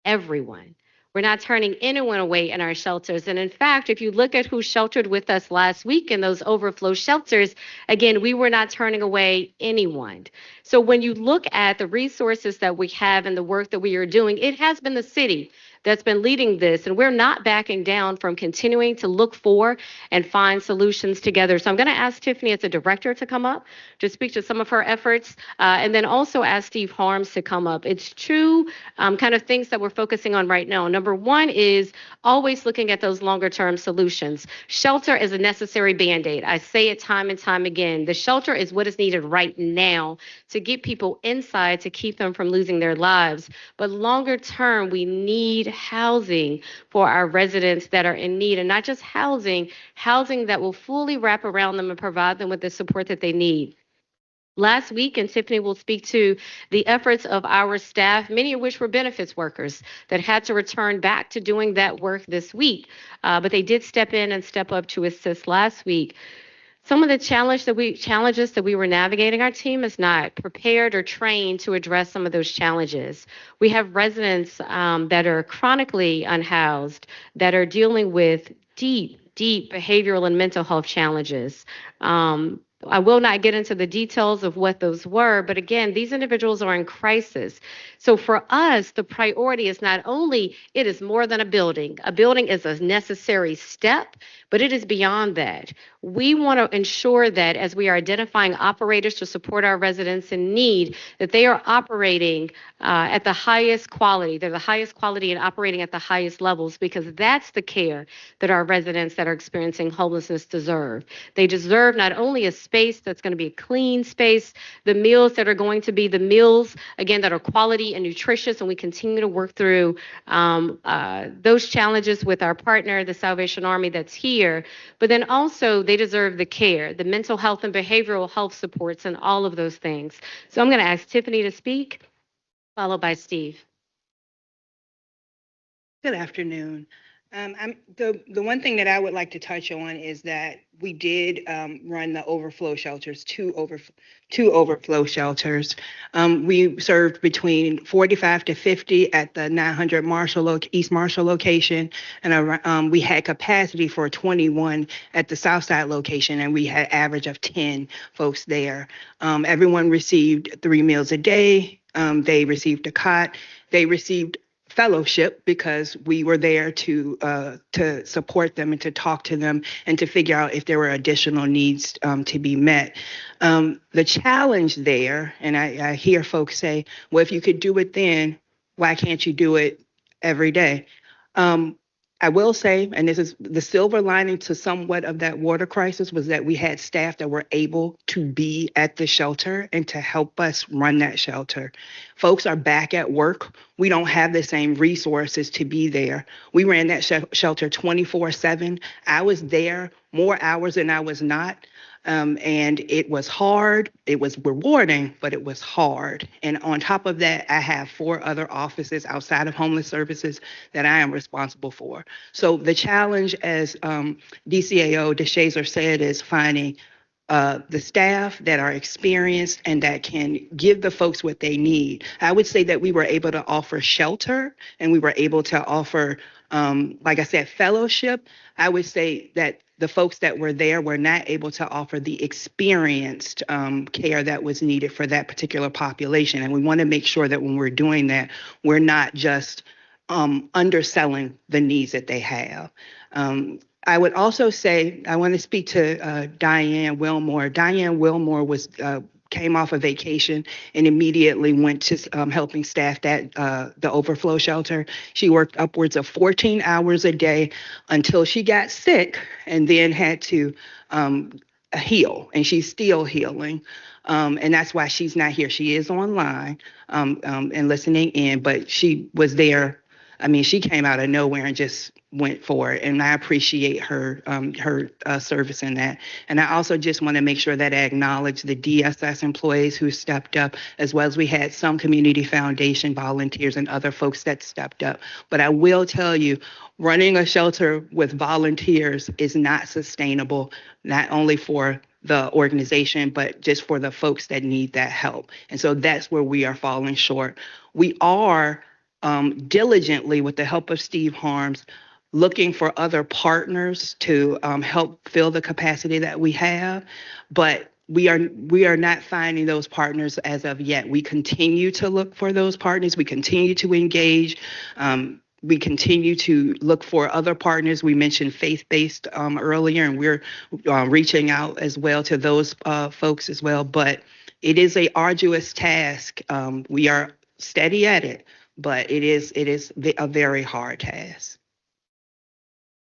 Everyone. We're not turning anyone away in our shelters. And in fact, if you look at who sheltered with us last week in those overflow shelters, again, we were not turning away anyone. So when you look at the resources that we have and the work that we are doing, it has been the city that's been leading this, and we're not backing down from continuing to look for and find solutions together. So I'm going to ask Tiffany as a director to come up to speak to some of her efforts, and then also ask Steve Harms to come up. It's two kind of things that we're focusing on right now. Number one is always looking at those longer term solutions. Shelter is a necessary Band-Aid. I say it time and time again. The shelter is what is needed right now to get people inside, to keep them from losing their lives. But longer term, we need housing for our residents that are in need, and not just housing that will fully wrap around them and provide them with the support that they need. Last week, and Tiffany will speak to the efforts of our staff, many of which were benefits workers that had to return back to doing that work this week, but they did step in and step up to assist last week. Some of the challenges that we were navigating, our team is not prepared or trained to address some of those challenges. We have residents that are chronically unhoused, that are dealing with deep behavioral and mental health challenges. I will not get into the details of what those were, but again, these individuals are in crisis. So for us, the priority is not only, it is more than a building. A building is a necessary step, but it is beyond that. We want to ensure that as we are identifying operators to support our residents in need, that they are operating at the highest quality. They're the highest quality and operating at the highest levels, because that's the care that our residents that are experiencing homelessness deserve. They deserve not only a space that's going to be a clean space, the meals that are going to be the meals, again, that are quality and nutritious, and we continue to work through those challenges with our partner, the Salvation Army that's here. But then also they deserve the care, the mental health and behavioral health supports, and all of those things. So I'm going to ask Tiffany to speak, followed by Steve. Good afternoon. The one thing that I would like to touch on is that we did run the overflow shelters, two overflow shelters. We served between 45 to 50 at the 900 East Marshall location, and we had capacity for 21 at the Southside location, and we had average of 10 folks there. Everyone received 3 meals a day. They received a cot. They received fellowship, because we were there to support them and to talk to them and to figure out if there were additional needs to be met. The challenge there, and I hear folks say, well, if you could do it then, why can't you do it every day? I will say, and this is the silver lining to somewhat of that water crisis, was that we had staff that were able to be at the shelter and to help us run that shelter. Folks are back at work. We don't have the same resources to be there. We ran that shelter 24/7. I was there more hours than I was not. And it was hard. It was rewarding, but it was hard. And on top of that, I have 4 other offices outside of homeless services that I am responsible for. So the challenge, as DCAO DeShazer said, is finding the staff that are experienced and that can give the folks what they need. I would say that we were able to offer shelter and we were able to offer, like I said, fellowship. I would say that the folks that were there were not able to offer the experienced care that was needed for that particular population. And we want to make sure that when we're doing that, we're not just underselling the needs that they have. I would also say, I want to speak to Diane Wilmore. Diane Wilmore came off a vacation and immediately went to helping staff that the overflow shelter. She worked upwards of 14 hours a day until she got sick and then had to heal, and she's still healing. And that's why she's not here. She is online and listening in, but she was there. I mean, she came out of nowhere and just went for it, and I appreciate her service in that. And I also just want to make sure that I acknowledge the DSS employees who stepped up, as well as we had some community foundation volunteers and other folks that stepped up. But I will tell you, running a shelter with volunteers is not sustainable, not only for the organization, but just for the folks that need that help. And so that's where we are falling short. We are diligently, with the help of Steve Harms, looking for other partners to help fill the capacity that we have, but we are not finding those partners as of yet. We continue to look for those partners. We continue to engage. We continue to look for other partners. We mentioned faith-based earlier, and we're reaching out as well to those folks as well. But it is a arduous task. We are steady at it, but it is a very hard task.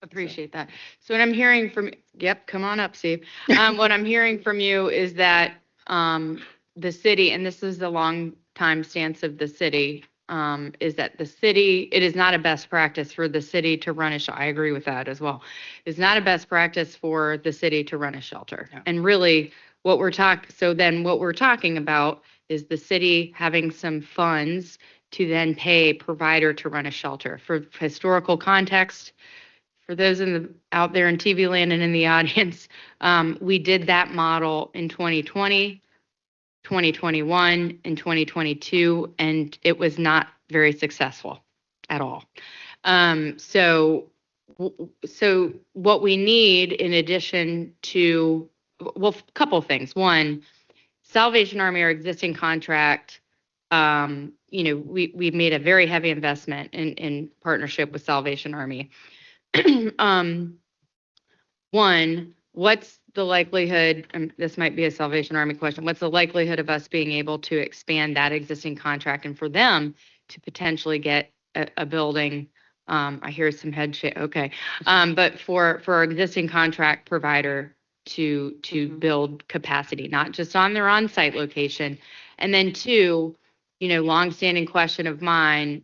Appreciate that. So what I'm hearing from, yep, come on up, Steve. What I'm hearing from you is that the city, and this is the long time stance of the city, is that the city, it is not a best practice for the city to run a shelter. I agree with that as well. It's not a best practice for the city to run a shelter. Yeah. And really what we're talking about is the city having some funds to then pay a provider to run a shelter. For historical context, for those out there in TV land and in the audience, we did that model in 2020, 2021, and 2022, and it was not very successful at all. So what we need, in addition to, well, a couple things. One, Salvation Army, our existing contract, we've made a very heavy investment in partnership with Salvation Army. One, what's the likelihood, this might be a Salvation Army question, what's the likelihood of us being able to expand that existing contract and for them to potentially get a building? I hear some head shake, okay. But for our existing contract provider to build capacity, not just on their on-site location. And then 2, longstanding question of mine,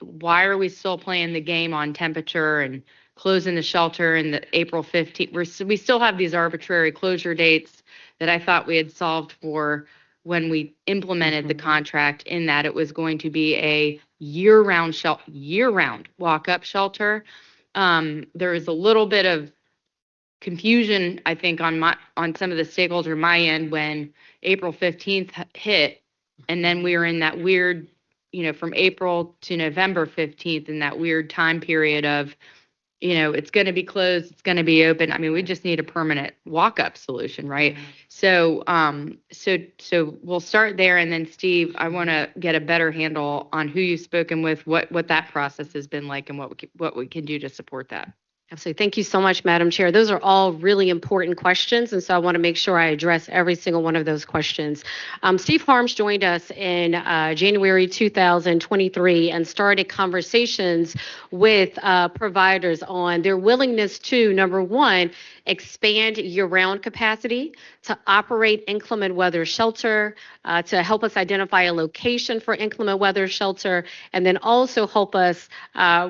why are we still playing the game on temperature and closing the shelter in the April 15th? We still have these arbitrary closure dates that I thought we had solved for when we implemented the contract, in that it was going to be a year-round walk-up shelter. There is a little bit of confusion, I think, on some of the stakeholders on my end when April 15th hit, and then we were in that weird, from April to November 15th, in that weird time period of, it's going to be closed, it's going to be open. I mean, we just need a permanent walk-up solution, right? So we'll start there, and then Steve, I want to get a better handle on who you've spoken with, what that process has been like, and what we can do to support that. Absolutely. Thank you so much, Madam Chair. Those are all really important questions, and so I want to make sure I address every single one of those questions. Steve Harms joined us in January 2023 and started conversations with providers on their willingness to, number one, expand year-round capacity, to operate inclement weather shelter, to help us identify a location for inclement weather shelter, and then also help us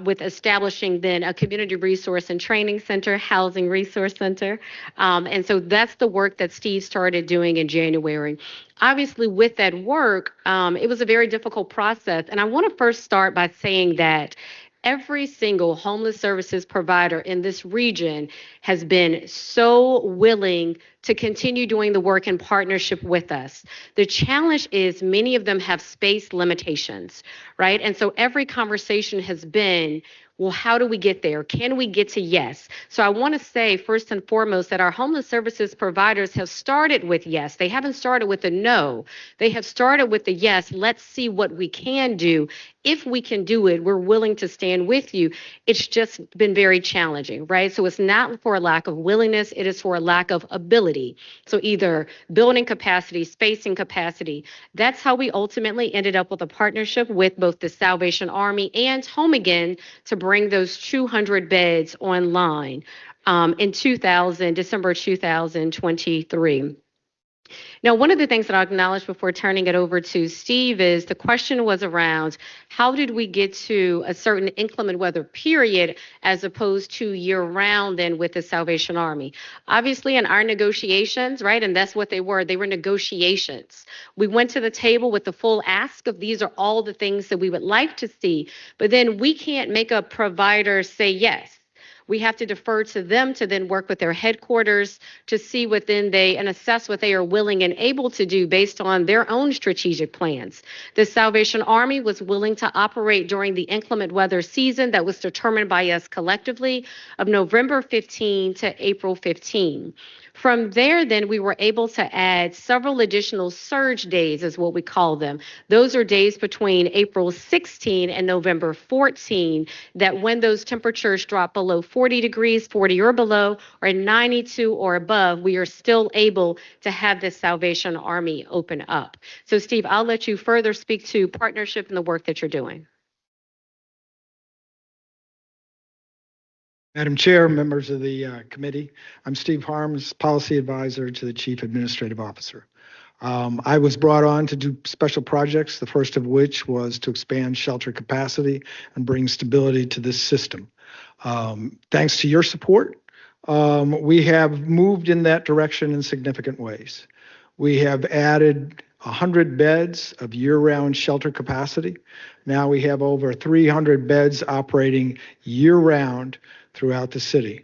with establishing then a community resource and training center, housing resource center. And so that's the work that Steve started doing in January. Obviously, with that work, it was a very difficult process. And I want to first start by saying that every single homeless services provider in this region has been so willing to continue doing the work in partnership with us. The challenge is many of them have space limitations, right? And so every conversation has been, well, how do we get there? Can we get to yes? So I want to say first and foremost that our homeless services providers have started with yes. They haven't started with a no. They have started with the yes. Let's see what we can do. If we can do it, we're willing to stand with you. It's just been very challenging, right? So it's not for a lack of willingness, it is for a lack of ability. So either building capacity, spacing capacity. That's how we ultimately ended up with a partnership with both the Salvation Army and Home Again to bring those 200 beds online in December 2023. Now, one of the things that I'll acknowledge before turning it over to Steve is the question was around how did we get to a certain inclement weather period as opposed to year-round then with the Salvation Army? Obviously, in our negotiations, right, and that's what they were negotiations. We went to the table with the full ask of these are all the things that we would like to see, but then we can't make a provider say yes. We have to defer to them to then work with their headquarters to see what then they and assess what they are willing and able to do based on their own strategic plans. The Salvation Army was willing to operate during the inclement weather season that was determined by us collectively of November 15 to April 15. From there, then, we were able to add several additional surge days, is what we call them. Those are days between April 16 and November 14 that when those temperatures drop below 40 degrees, 40 or below, or 92 or above, we are still able to have the Salvation Army open up. So, Steve, I'll let you further speak to partnership and the work that you're doing. Madam Chair, members of the committee, I'm Steve Harms, Policy Advisor to the Chief Administrative Officer. I was brought on to do special projects, the first of which was to expand shelter capacity and bring stability to this system. Thanks to your support, we have moved in that direction in significant ways. We have added 100 beds of year-round shelter capacity. Now we have over 300 beds operating year-round throughout the city.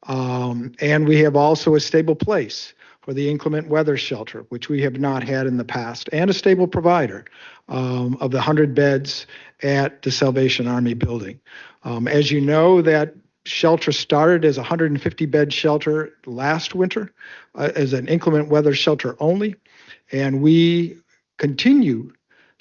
And we have also a stable place for the inclement weather shelter, which we have not had in the past, and a stable provider of the 100 beds at the Salvation Army building. As you know, that shelter started as a 150-bed shelter last winter as an inclement weather shelter only, and we continue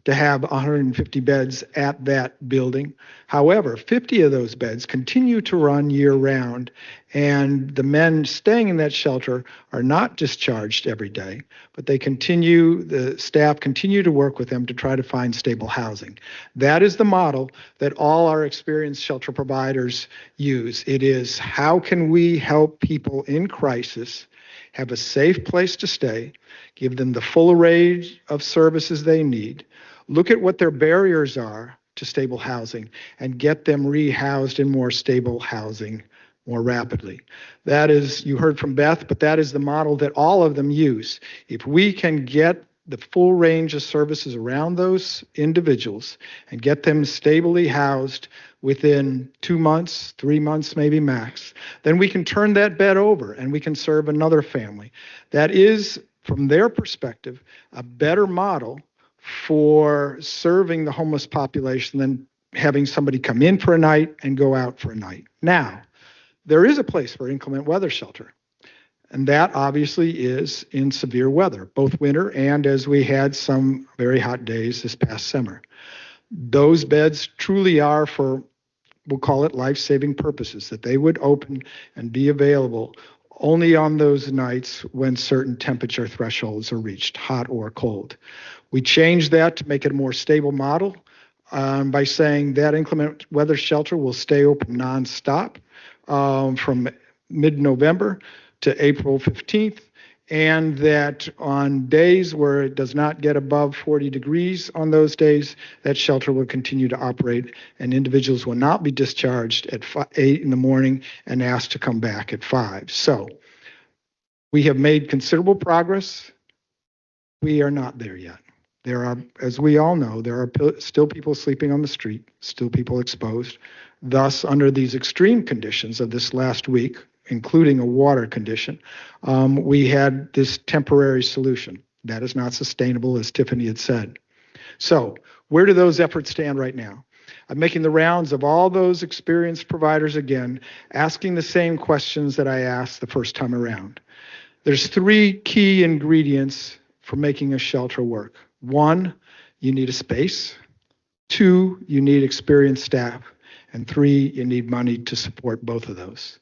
to have 150 beds at that building. However, 50 of those beds continue to run year-round, and the men staying in that shelter are not discharged every day, but the staff continue to work with them to try to find stable housing. That is the model that all our experienced shelter providers use. It is, how can we help people in crisis have a safe place to stay, give them the full array of services they need, look at what their barriers are to stable housing, and get them rehoused in more stable housing more rapidly. That is, you heard from Beth, but that is the model that all of them use. If we can get the full range of services around those individuals and get them stably housed within 2 months, 3 months, maybe max, then we can turn that bed over and we can serve another family. That is, from their perspective, a better model for serving the homeless population than having somebody come in for a night and go out for a night. Now, there is a place for inclement weather shelter, and that obviously is in severe weather, both winter and as we had some very hot days this past summer. Those beds truly are for we'll call it life-saving purposes, that they would open and be available only on those nights when certain temperature thresholds are reached, hot or cold. We changed that to make it a more stable model by saying that inclement weather shelter will stay open nonstop from mid-November to April 15th, and that on days where it does not get above 40 degrees on those days, that shelter will continue to operate and individuals will not be discharged at 8 in the morning and asked to come back at 5. So we have made considerable progress. We are not there yet. There are, as we all know, there are still people sleeping on the street, still people exposed. Thus, under these extreme conditions of this last week, including a water condition, we had this temporary solution. That is not sustainable, as Tiffany had said. So where do those efforts stand right now? I'm making the rounds of all those experienced providers again, asking the same questions that I asked the first time around. There's 3 key ingredients for making a shelter work. 1, you need a space. 2, you need experienced staff. And 3, you need money to support both of those.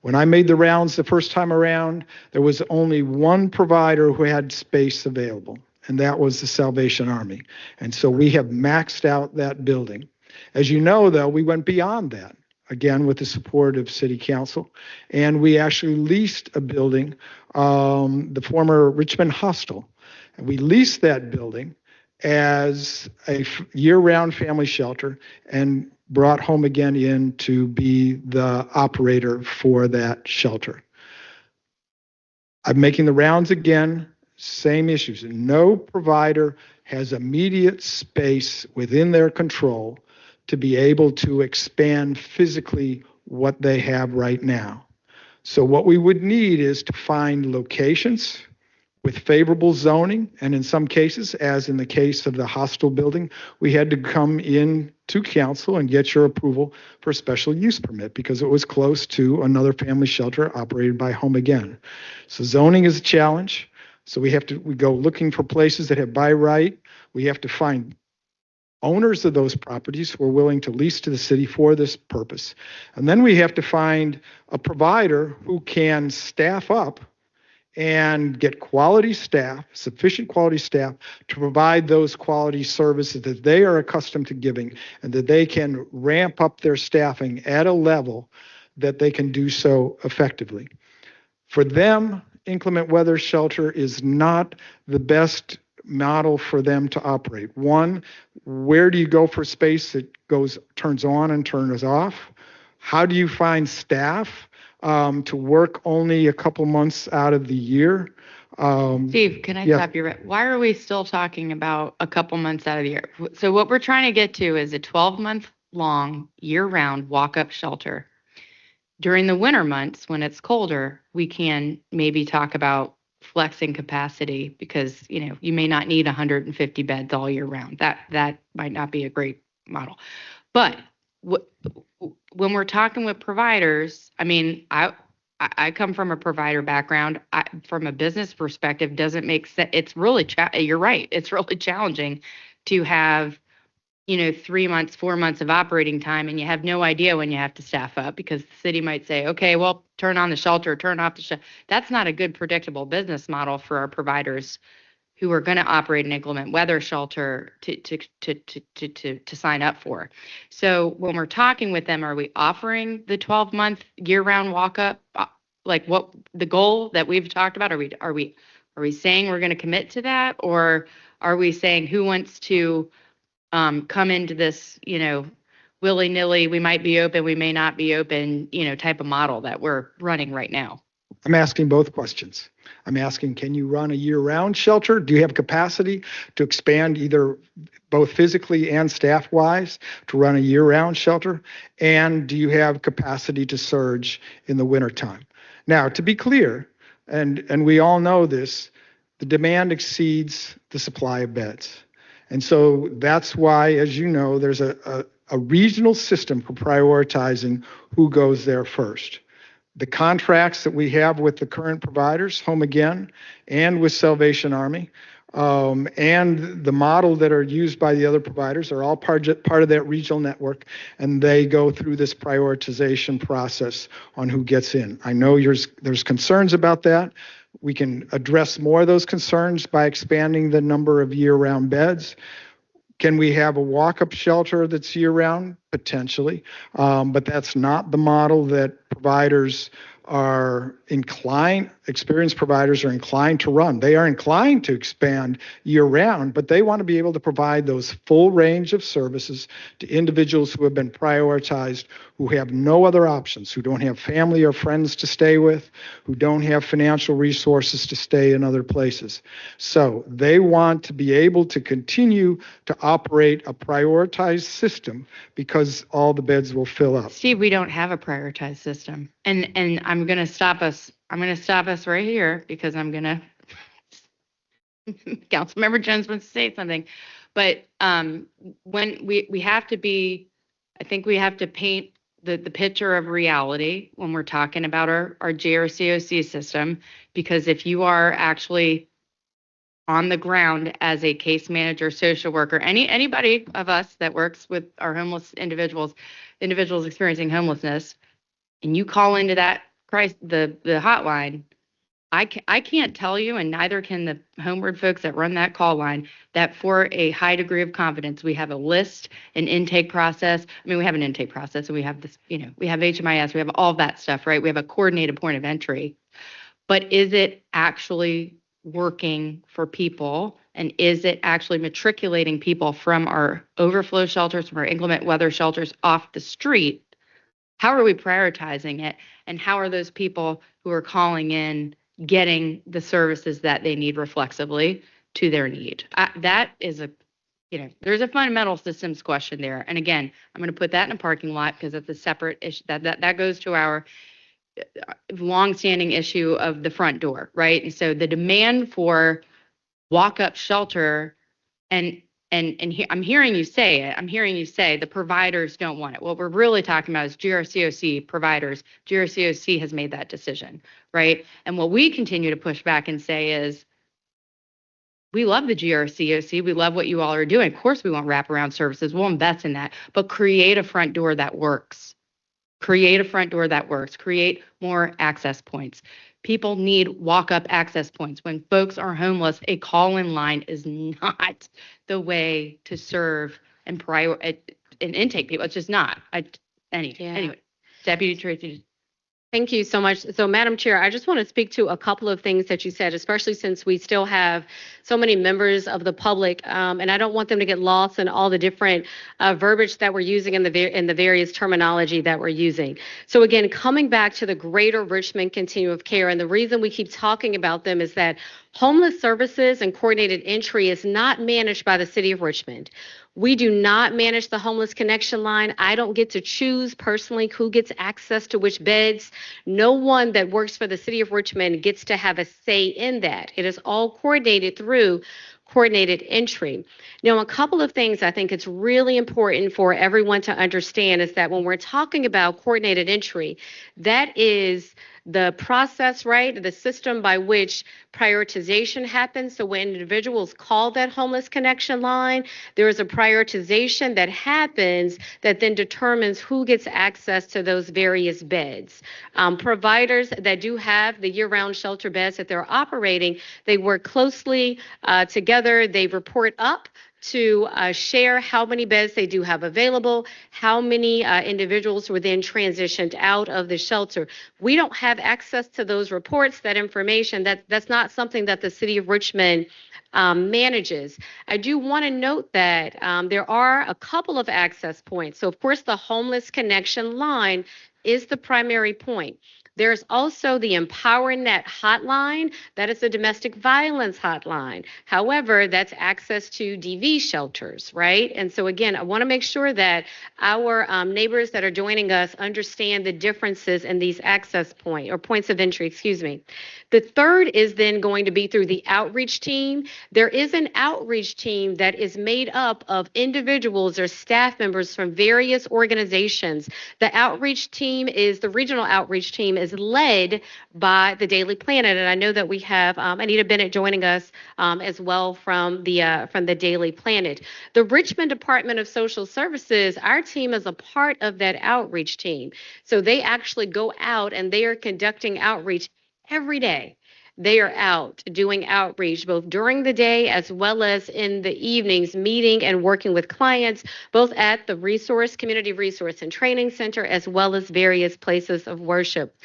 When I made the rounds the first time around, there was only one provider who had space available, and that was the Salvation Army. And so we have maxed out that building. As you know, though, we went beyond that, again, with the support of City Council, and we actually leased a building, the former Richmond Hostel. And we leased that building as a year-round family shelter and brought Home Again in to be the operator for that shelter. I'm making the rounds again, same issues. No provider has immediate space within their control to be able to expand physically what they have right now. So what we would need is to find locations with favorable zoning, and in some cases, as in the case of the hostel building, we had to come in to council and get your approval for a special use permit because it was close to another family shelter operated by Home Again. So zoning is a challenge. So we go looking for places that have by right. We have to find owners of those properties who are willing to lease to the city for this purpose. And then we have to find a provider who can staff up and get quality staff, sufficient quality staff, to provide those quality services that they are accustomed to giving and that they can ramp up their staffing at a level that they can do so effectively. For them, inclement weather shelter is not the best model for them to operate. One, where do you go for space that turns on and turns off? How do you find staff to work only a couple months out of the year? Steve, can I stop you? Why are we still talking about a couple months out of the year? So what we're trying to get to is a 12-month long, year-round walk-up shelter. During the winter months, when it's colder, we can maybe talk about flexing capacity because, you may not need 150 beds all year round. That might not be a great model. But when we're talking with providers, I mean, I come from a provider background. From a business perspective, doesn't make sense. It's really, you're right. It's really challenging to have, 3 months, 4 months of operating time, and you have no idea when you have to staff up because the city might say, okay, well, turn on the shelter, turn off the shelter. That's not a good predictable business model for our providers who are going to operate an inclement weather shelter to sign up for. So when we're talking with them, are we offering the 12-month year-round walk-up? Like what the goal that we've talked about? Are we saying we're going to commit to that, or are we saying who wants to come into this, willy-nilly, we might be open, we may not be open, type of model that we're running right now? I'm asking both questions. I'm asking, can you run a year-round shelter? Do you have capacity to expand either both physically and staff-wise to run a year-round shelter? And do you have capacity to surge in the wintertime? Now, to be clear, and we all know this, the demand exceeds the supply of beds. And so that's why, as you know, there's a regional system for prioritizing who goes there first. The contracts that we have with the current providers, Home Again, and with Salvation Army, and the model that are used by the other providers are all part of that regional network, and they go through this prioritization process on who gets in. I know there's concerns about that. We can address more of those concerns by expanding the number of year-round beds. Can we have a walk-up shelter that's year-round? Potentially, but that's not the model that providers are inclined, experienced providers are inclined to run. They are inclined to expand year-round, but they want to be able to provide those full range of services to individuals who have been prioritized, who have no other options, who don't have family or friends to stay with, who don't have financial resources to stay in other places. So they want to be able to continue to operate a prioritized system because all the beds will fill up. Steve, we don't have a prioritized system. And I'm going to stop us. I'm going to stop us right here because I'm going to, Councilmember Jones wants to say something. But when we have to be, I think we have to paint the picture of reality when we're talking about our GRCOC system, because if you are actually on the ground as a case manager, social worker, anybody of us that works with our homeless individuals experiencing homelessness, and you call into that the hotline, I can't tell you, and neither can the Homeward folks that run that call line, that for a high degree of confidence, we have a list, an intake process. I mean, we have an intake process, and we have this, we have HMIS, we have all that stuff, right? We have a coordinated point of entry. But is it actually working for people? And is it actually matriculating people from our overflow shelters, from our inclement weather shelters off the street? How are we prioritizing it? And how are those people who are calling in getting the services that they need reflexively to their need? That is there's a fundamental systems question there. And again, I'm going to put that in a parking lot because it's a separate issue. That goes to our longstanding issue of the front door, right? And so the demand for walk-up shelter, and I'm hearing you say it. I'm hearing you say the providers don't want it. What we're really talking about is GRCOC providers. GRCOC has made that decision, right? And what we continue to push back and say is, we love the GRCOC. We love what you all are doing. Of course, we want wraparound services. We'll invest in that, but create a front door that works. Create a front door that works. Create more access points. People need walk-up access points. When folks are homeless, a call-in line is not the way to serve and intake people. It's just not. Anyway, Deputy Tracy. Thank you so much. So, Madam Chair, I just want to speak to a couple of things that you said, especially since we still have so many members of the public, and I don't want them to get lost in all the different verbiage that we're using in the various terminology that we're using. So, again, coming back to the Greater Richmond Continuum of Care, and the reason we keep talking about them is that homeless services and coordinated entry is not managed by the City of Richmond. We do not manage the Homeless Connection Line. I don't get to choose personally who gets access to which beds. No one that works for the City of Richmond gets to have a say in that. It is all coordinated through coordinated entry. Now, a couple of things I think it's really important for everyone to understand is that when we're talking about coordinated entry, that is the process, right? The system by which prioritization happens. So when individuals call that homeless connection line, there is a prioritization that happens that then determines who gets access to those various beds. Providers that do have the year-round shelter beds that they're operating, they work closely together. They report up to share how many beds they do have available, how many individuals were then transitioned out of the shelter. We don't have access to those reports, that information. That's not something that the City of Richmond manages. I do want to note that there are a couple of access points. So, of course, the Homeless Connection Line is the primary point. There's also the EmpowerNet hotline. That is a domestic violence hotline. However, that's access to DV shelters, right? And so again, I want to make sure that our neighbors that are joining us understand the differences in these access points of entry, excuse me. The third is then going to be through the outreach team. There is an outreach team that is made up of individuals or staff members from various organizations. The outreach team the regional outreach team is is led by the Daily Planet. And I know that we have Anita Bennett joining us as well from the Daily Planet. The Richmond Department of Social Services, our team is a part of that outreach team. So they actually go out and they are conducting outreach every day. They are out doing outreach both during the day as well as in the evenings, meeting and working with clients, both at the Community Resource and Training Center, as well as various places of worship.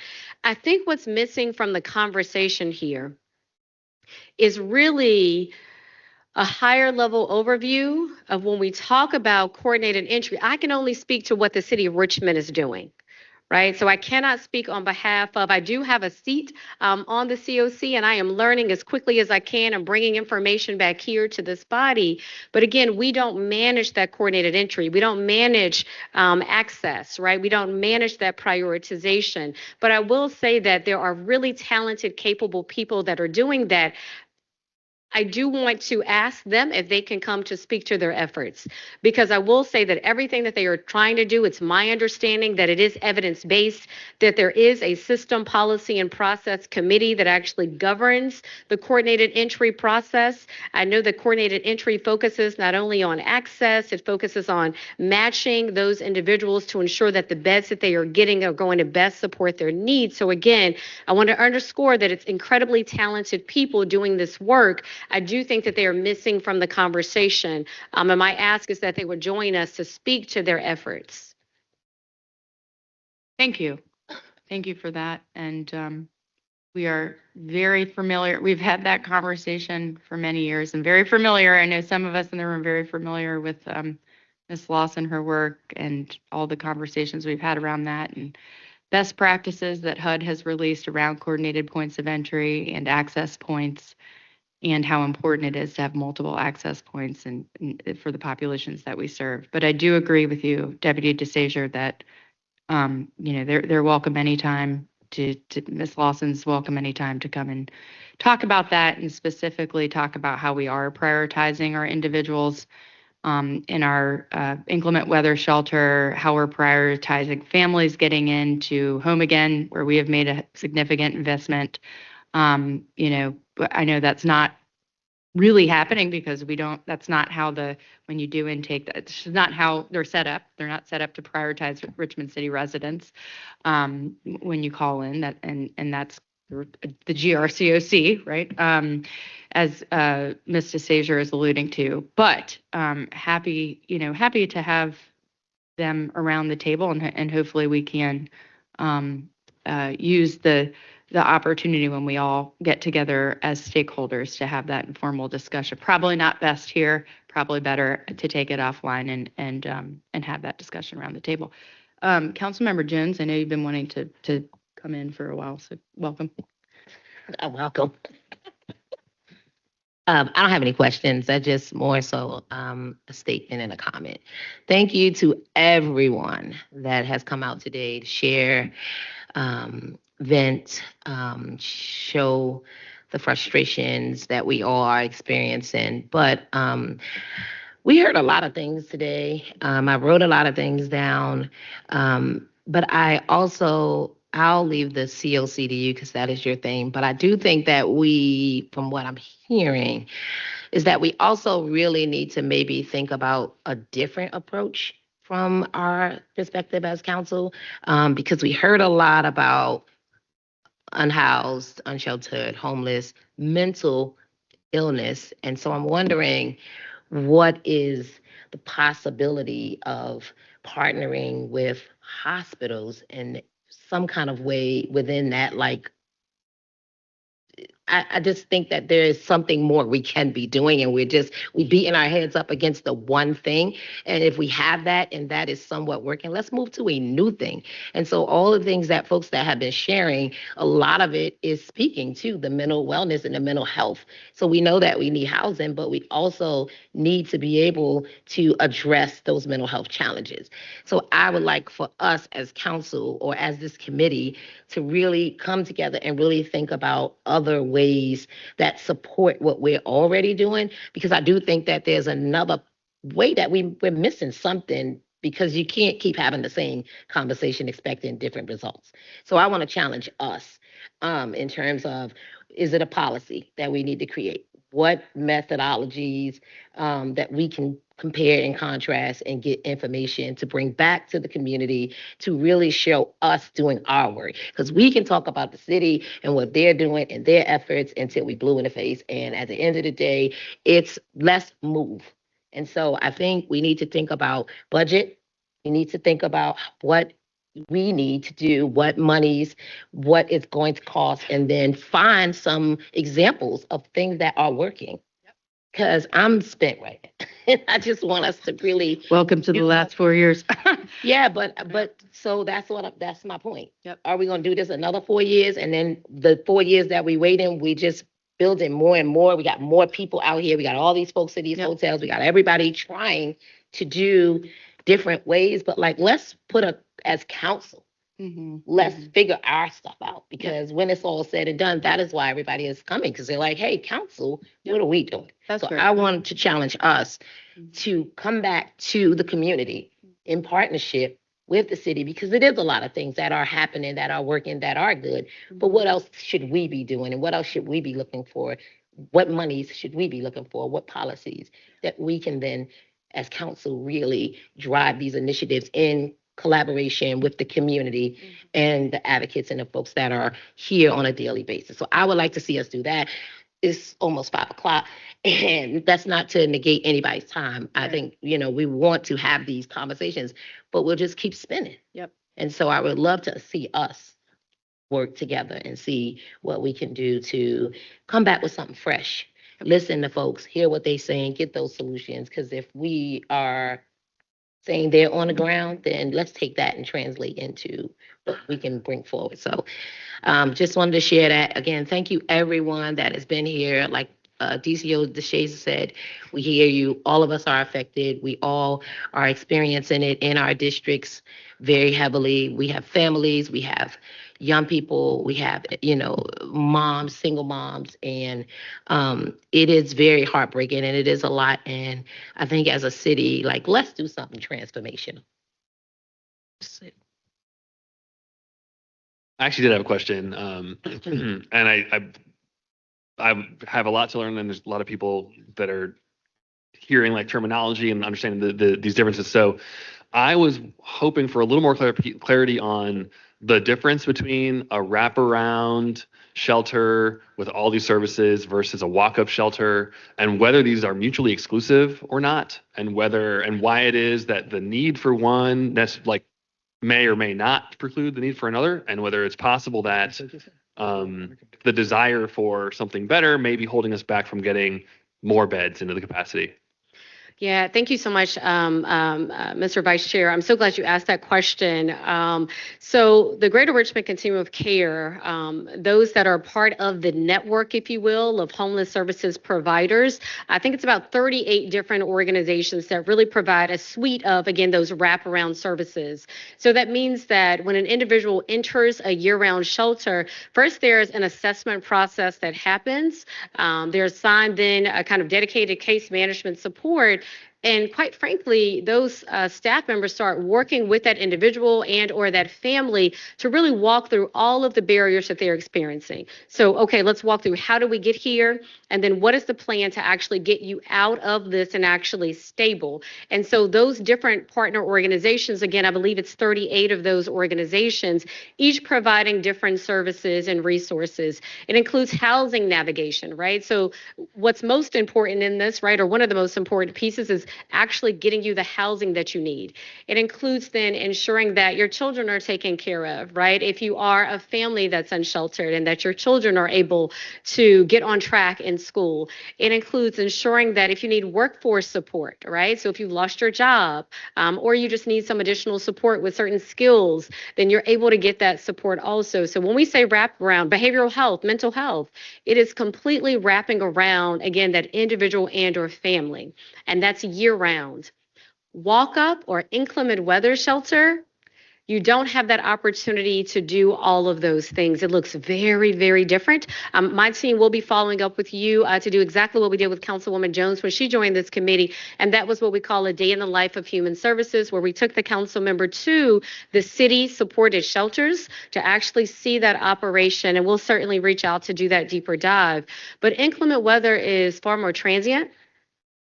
I think what's missing from the conversation here is really a higher level overview of when we talk about coordinated entry. I can only speak to what the city of Richmond is doing. Right. So I cannot speak on behalf of, I do have a seat on the COC, and I am learning as quickly as I can and bringing information back here to this body. But again, we don't manage that coordinated entry. We don't manage access, right? We don't manage that prioritization. But I will say that there are really talented, capable people that are doing that. I do want to ask them if they can come to speak to their efforts, because I will say that everything that they are trying to do, it's my understanding that it is evidence-based, that there is a system, policy, and process committee that actually governs the coordinated entry process. I know that coordinated entry focuses not only on access, it focuses on matching those individuals to ensure that the beds that they are getting are going to best support their needs. So again, I want to underscore that it's incredibly talented people doing this work. I do think that they are missing from the conversation. And my ask is that they would join us to speak to their efforts. Thank you. Thank you for that. And we are very familiar. We've had that conversation for many years and very familiar. I know some of us in the room are very familiar with Ms. Lawson, her work, and all the conversations we've had around that, and best practices that HUD has released around coordinated points of entry and access points, and how important it is to have multiple access points and for the populations that we serve. But I do agree with you, Deputy DeSazier, that they're welcome anytime to Ms. Lawson's welcome anytime to come and talk about that, and specifically talk about how we are prioritizing our individuals in our inclement weather shelter, how we're prioritizing families getting into home again, where we have made a significant investment. I know that's not really happening because that's not how when you do intake, that's not how they're set up. They're not set up to prioritize Richmond City residents when you call in, and that's the GRCOC, right? As Ms. DeSazier is alluding to. But happy to have them around the table, and hopefully we can use the opportunity when we all get together as stakeholders to have that informal discussion. Probably not best here, probably better to take it offline and have that discussion around the table. Councilmember Jones, I know you've been wanting to come in for a while, so welcome. Welcome. I don't have any questions. I just more so a statement and a comment. Thank you to everyone that has come out today to share, vent, show the frustrations that we all are experiencing. But we heard a lot of things today. I wrote a lot of things down. But I'll leave the COC to you because that is your thing. But I do think that from what I'm hearing, is that we also really need to maybe think about a different approach from our perspective as council, because we heard a lot about unhoused, unsheltered, homeless, mental illness. And so I'm wondering, what is the possibility of partnering with hospitals in some kind of way within that? Like, I just think that there is something more we can be doing, and we beating our heads up against the one thing. And if we have that and that is somewhat working, let's move to a new thing. And so all the things that folks that have been sharing, a lot of it is speaking to the mental wellness and the mental health. So we know that we need housing, but we also need to be able to address those mental health challenges. So I would like for us as council or as this committee to really come together and really think about other ways that support what we're already doing, because I do think that there's another way that we're missing something because you can't keep having the same conversation expecting different results. So I want to challenge us in terms of, is it a policy that we need to create? What methodologies that we can compare and contrast and get information to bring back to the community to really show us doing our work? Because we can talk about the city and what they're doing and their efforts until we blue in the face. And at the end of the day, it's let's move. And so I think we need to think about budget. We need to think about what we need to do, what monies, what it's going to cost, and then find some examples of things that are working. Because I'm spent right now. And I just want us to really Welcome to the last 4 years. yeah, but so that's my point. Yep. Are we gonna do this another 4 years, and then the 4 years that we waiting, we just building more and more? We got more people out here. We got all these folks in these hotels. We got everybody trying to do different ways, but like let's put as council. Let's figure our stuff out, because when it's all said and done, that is why everybody is coming, because they're like, hey, council, what are we doing? That's so right. I wanted to challenge us to come back to the community in partnership with the city, because it is a lot of things that are happening, that are working, that are good. But what else should we be doing, and what else should we be looking for? What monies should we be looking for? What policies that we can then, as council, really drive these initiatives in collaboration with the community and the advocates and the folks that are here on a daily basis. So I would like to see us do that. It's almost 5:00, and that's not to negate anybody's time. I think, we want to have these conversations, but we'll just keep spinning. Yep. And so I would love to see us work together and see what we can do to come back with something fresh. Listen to folks, hear what they're saying, get those solutions. Because if we are saying they're on the ground, then let's take that and translate into what we can bring forward. So just wanted to share that. Again, thank you everyone that has been here. Like DCO DeShazer said, we hear you. All of us are affected. We all are experiencing it in our districts very heavily. We have families, we have young people, we have, moms, single moms, and it is very heartbreaking, and it is a lot. And I think as a city, like, let's do something transformational. I actually did have a question, and I have a lot to learn, and there's a lot of people that are hearing like terminology and understanding these differences. So I was hoping for a little more clarity on the difference between a wraparound shelter with all these services versus a walk-up shelter, and whether these are mutually exclusive or not, and why it is that the need for one may or may not preclude the need for another, and whether it's possible that the desire for something better may be holding us back from getting more beds into the capacity. Yeah, thank you so much, Mr. Vice Chair. I'm so glad you asked that question. So the Greater Richmond Continuum of Care, those that are part of the network, if you will, of homeless services providers, I think it's about 38 different organizations that really provide a suite of, again, those wraparound services. So that means that when an individual enters a year-round shelter, first there's an assessment process that happens. They're assigned then a kind of dedicated case management support. And quite frankly, those staff members start working with that individual and or that family to really walk through all of the barriers that they're experiencing. So, okay, let's walk through how do we get here? And then what is the plan to actually get you out of this and actually stable? And so those different partner organizations, again, I believe it's 38 of those organizations, each providing different services and resources. It includes housing navigation, right? So what's most important in this, right, or one of the most important pieces is actually getting you the housing that you need. It includes then ensuring that your children are taken care of, right? If you are a family that's unsheltered and that your children are able to get on track in school. It includes ensuring that if you need workforce support, right? So if you lost your job or you just need some additional support with certain skills, then you're able to get that support also. So when we say wrap around behavioral health, mental health, it is completely wrapping around, again, that individual and or family. And that's year round. Walk up or inclement weather shelter, you don't have that opportunity to do all of those things. It looks very, very different. My team will be following up with you to do exactly what we did with Councilwoman Jones when she joined this committee, and that was what we call a day in the life of human services, where we took the council member to the city-supported shelters to actually see that operation, and we'll certainly reach out to do that deeper dive. But inclement weather is far more transient.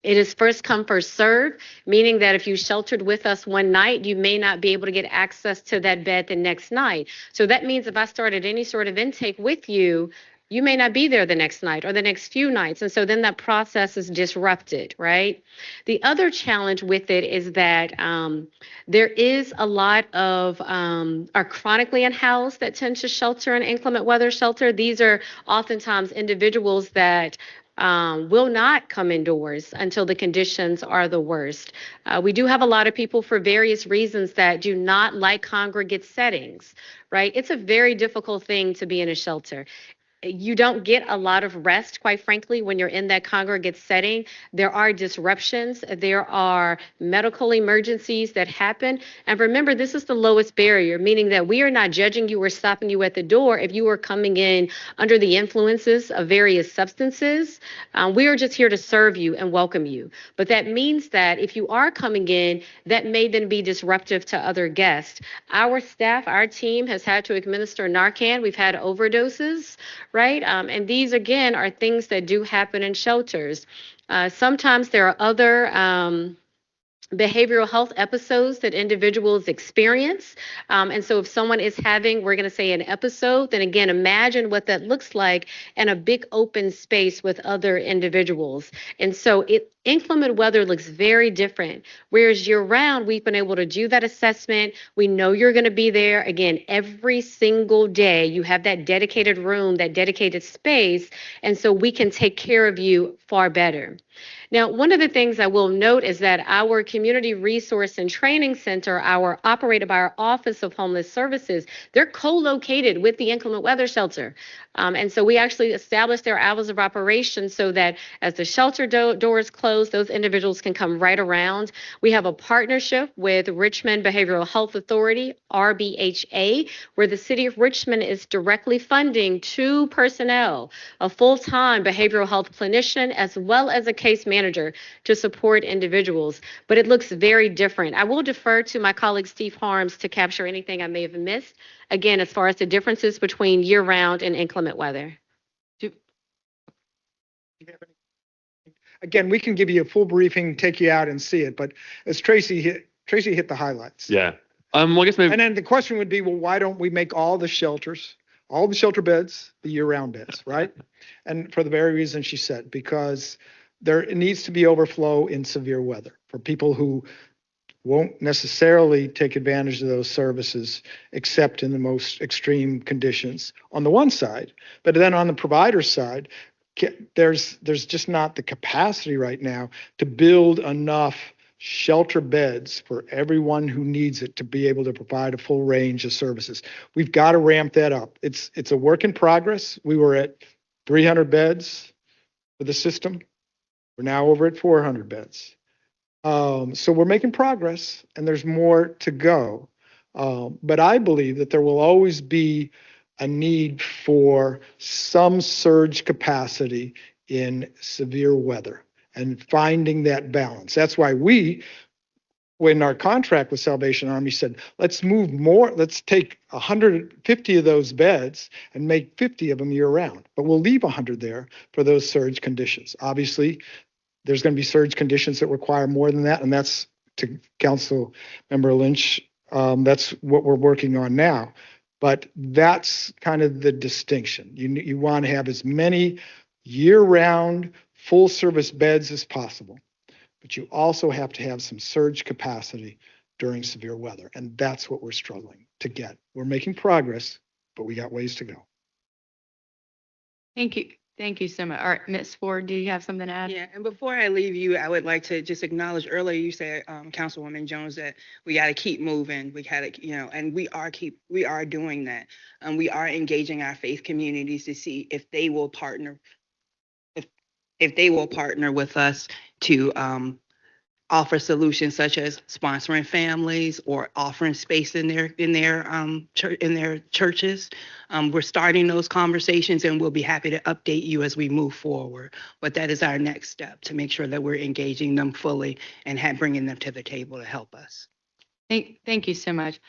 It is first come, first serve, meaning that if you sheltered with us one night, you may not be able to get access to that bed the next night. So that means if I started any sort of intake with you, you may not be there the next night or the next few nights. And so then that process is disrupted, right? The other challenge with it is that there is a lot of are chronically unhoused that tend to shelter in inclement weather shelter. These are oftentimes individuals that will not come indoors until the conditions are the worst. We do have a lot of people for various reasons that do not like congregate settings, right? It's a very difficult thing to be in a shelter. You don't get a lot of rest, quite frankly, when you're in that congregate setting. There are disruptions. There are medical emergencies that happen. And remember, this is the lowest barrier, meaning that we are not judging you or stopping you at the door if you are coming in under the influences of various substances. We are just here to serve you and welcome you. But that means that if you are coming in, that may then be disruptive to other guests. Our staff, our team has had to administer Narcan. We've had overdoses, right? And these, again, are things that do happen in shelters. Sometimes there are other behavioral health episodes that individuals experience. And so if someone is having, we're going to say, an episode, then again, imagine what that looks like in a big open space with other individuals. And so inclement weather looks very different. Whereas year round, we've been able to do that assessment. We know you're going to be there. Again, every single day, you have that dedicated room, that dedicated space. And so we can take care of you far better. Now, one of the things I will note is that our Community Resource and Training Center, operated by our Office of Homeless Services, they're co-located with the inclement weather shelter. And so we actually established their hours of operation so that as the shelter doors close, those individuals can come right around. We have a partnership with Richmond Behavioral Health Authority, RBHA, where the city of Richmond is directly funding 2 personnel, a full-time behavioral health clinician, as well as a case manager to support individuals. But it looks very different. I will defer to my colleague Steve Harms to capture anything I may have missed, again, as far as the differences between year-round and inclement weather. Again, we can give you a full briefing, take you out and see it, but as Tracy hit the highlights. Yeah. Well, I guess maybe. And then the question would be, well, why don't we make all the shelter beds, the year-round beds, right? And for the very reason she said, because there needs to be overflow in severe weather for people who won't necessarily take advantage of those services except in the most extreme conditions on the one side. But then on the provider side, there's just not the capacity right now to build enough shelter beds for everyone who needs it to be able to provide a full range of services. We've got to ramp that up. It's a work in progress. We were at 300 beds for the system. We're now over at 400 beds. So we're making progress and there's more to go. But I believe that there will always be a need for some surge capacity in severe weather and finding that balance. That's why when our contract with Salvation Army said, let's move more, let's take 150 of those beds and make 50 of them year round, but we'll leave 100 there for those surge conditions. Obviously, there's going to be surge conditions that require more than that, and that's, to Council Member Lynch, that's what we're working on now. But that's kind of the distinction. You want to have as many year-round full-service beds as possible, but you also have to have some surge capacity during severe weather, and that's what we're struggling to get. We're making progress, but we got ways to go. Thank you. Thank you so much. All right, Ms. Ford, do you have something to add? Yeah, and before I leave you, I would like to just acknowledge earlier you said, Councilwoman Jones, that we got to keep moving. We got to, and we are doing that. We are engaging our faith communities to see if they will partner, if they will partner with us to offer solutions such as sponsoring families or offering space in their churches. We're starting those conversations, and we'll be happy to update you as we move forward. But that is our next step, to make sure that we're engaging them fully and bringing them to the table to help us. Thank you so much.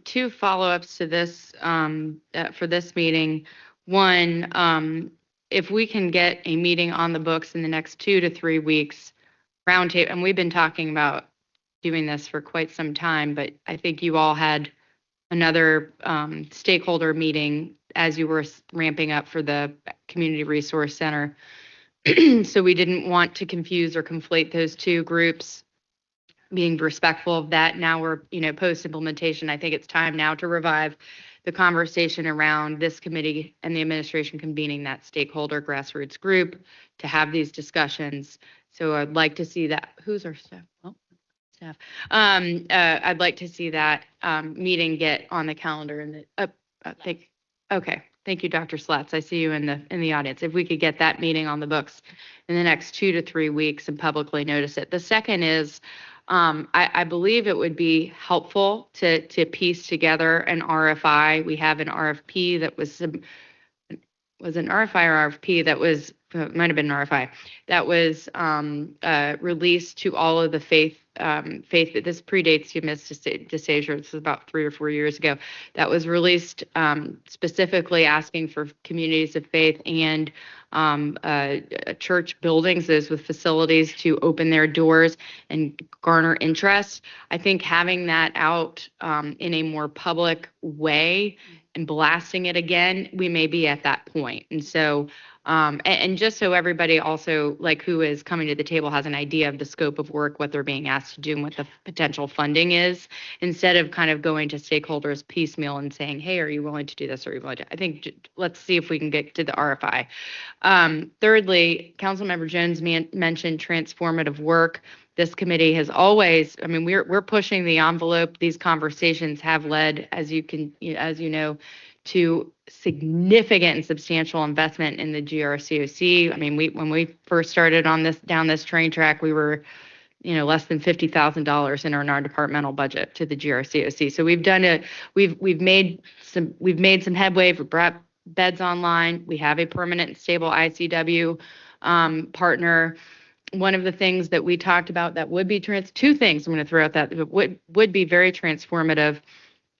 Two follow-ups to this for this meeting. One, if we can get a meeting on the books in the next 2 to 3 weeks, roundtable, and we've been talking about doing this for quite some time, but I think you all had another stakeholder meeting as you were ramping up for the Community Resource Center. So we didn't want to confuse or conflate those two groups, being respectful of that. Now we're, post implementation. I think it's time now to revive the conversation around this committee and the administration convening that stakeholder grassroots group to have these discussions. So I'd like to see that. Who's our staff? Oh, staff. I'd like to see that meeting get on the calendar. And okay. Thank you, Dr. Slatz. I see you in the audience. If we could get that meeting on the books in the next 2 to 3 weeks and publicly notice it. The second is, I believe it would be helpful to piece together an RFI. We have an RFP that was an RFI or RFP that was, might have been an RFI, that was released to all of the faith, this predates you, Ms. DeSager, this is about 3 or 4 years ago, that was released specifically asking for communities of faith and church buildings, those with facilities, to open their doors and garner interest. I think having that out in a more public way and blasting it again, we may be at that point. And so, and just so everybody also, like, who is coming to the table has an idea of the scope of work, what they're being asked to do, and what the potential funding is, instead of kind of going to stakeholders piecemeal and saying, hey, are you willing to do this? Or are you willing to? I think let's see if we can get to the RFI. Thirdly, Councilmember Jones mentioned transformative work. This committee has always, I mean, we're pushing the envelope. These conversations have led, as you know, to significant and substantial investment in the GRCOC. I mean, when we first started down this train track, we were, less than $50,000 in our non-departmental budget to the GRCOC. So we've made some headway. We brought beds online. We have a permanent and stable ICW partner. One of the things that we talked about that would be two things I'm going to throw out that would be very transformative.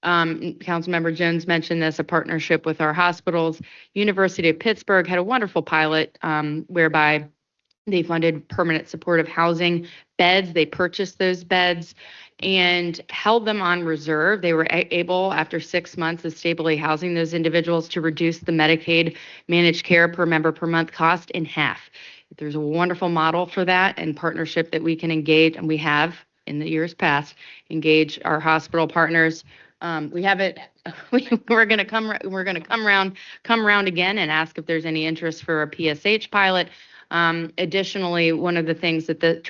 Councilmember Jones mentioned this, a partnership with our hospitals. University of Pittsburgh had a wonderful pilot whereby they funded permanent supportive housing beds. They purchased those beds and held them on reserve. They were able, after 6 months of stably housing those individuals, to reduce the Medicaid managed care per member per month cost in half. There's a wonderful model for that and partnership that we can engage, and we have in the years past engaged our hospital partners. We have it. We're going to come around again and ask if there's any interest for a PSH pilot. Additionally, one of the things that the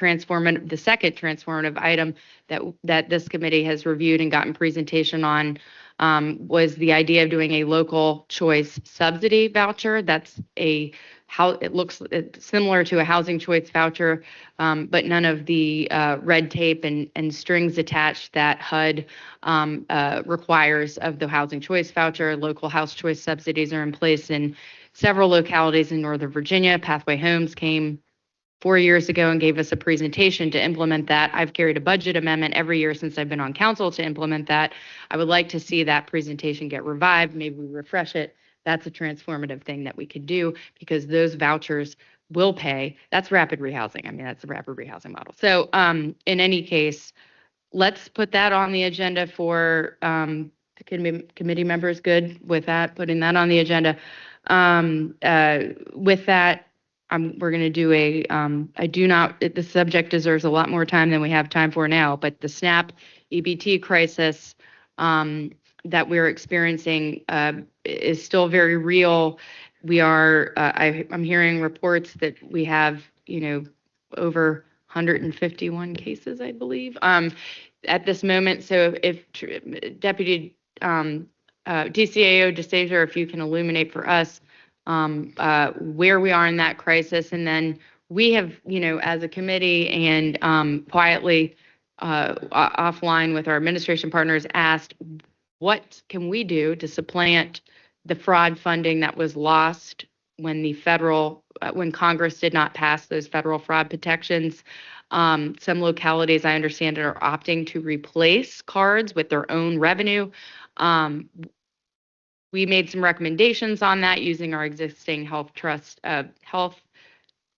second transformative item that this committee has reviewed and gotten presentation on was the idea of doing a local choice subsidy voucher. That's it's similar to a housing choice voucher, but none of the red tape and strings attached that HUD requires of the housing choice voucher. Local house choice subsidies are in place in several localities in Northern Virginia. Pathway Homes came 4 years ago and gave us a presentation to implement that. I've carried a budget amendment every year since I've been on council to implement that. I would like to see that presentation get revived. Maybe we refresh it. That's a transformative thing that we could do, because those vouchers will pay. That's rapid rehousing. I mean, that's a rapid rehousing model. So in any case, let's put that on the agenda for committee members. Good with that, putting that on the agenda. With that, we're going to do the subject deserves a lot more time than we have time for now, but the SNAP EBT crisis that we're experiencing is still very real. We are, I'm hearing reports that we have, over 151 cases, I believe, at this moment. So if Deputy DCAO DeSager, if you can illuminate for us where we are in that crisis, and then we have, as a committee and quietly offline with our administration partners asked, what can we do to supplant the fraud funding that was lost when when Congress did not pass those federal fraud protections? Some localities, I understand, are opting to replace cards with their own revenue. We made some recommendations on that using our existing health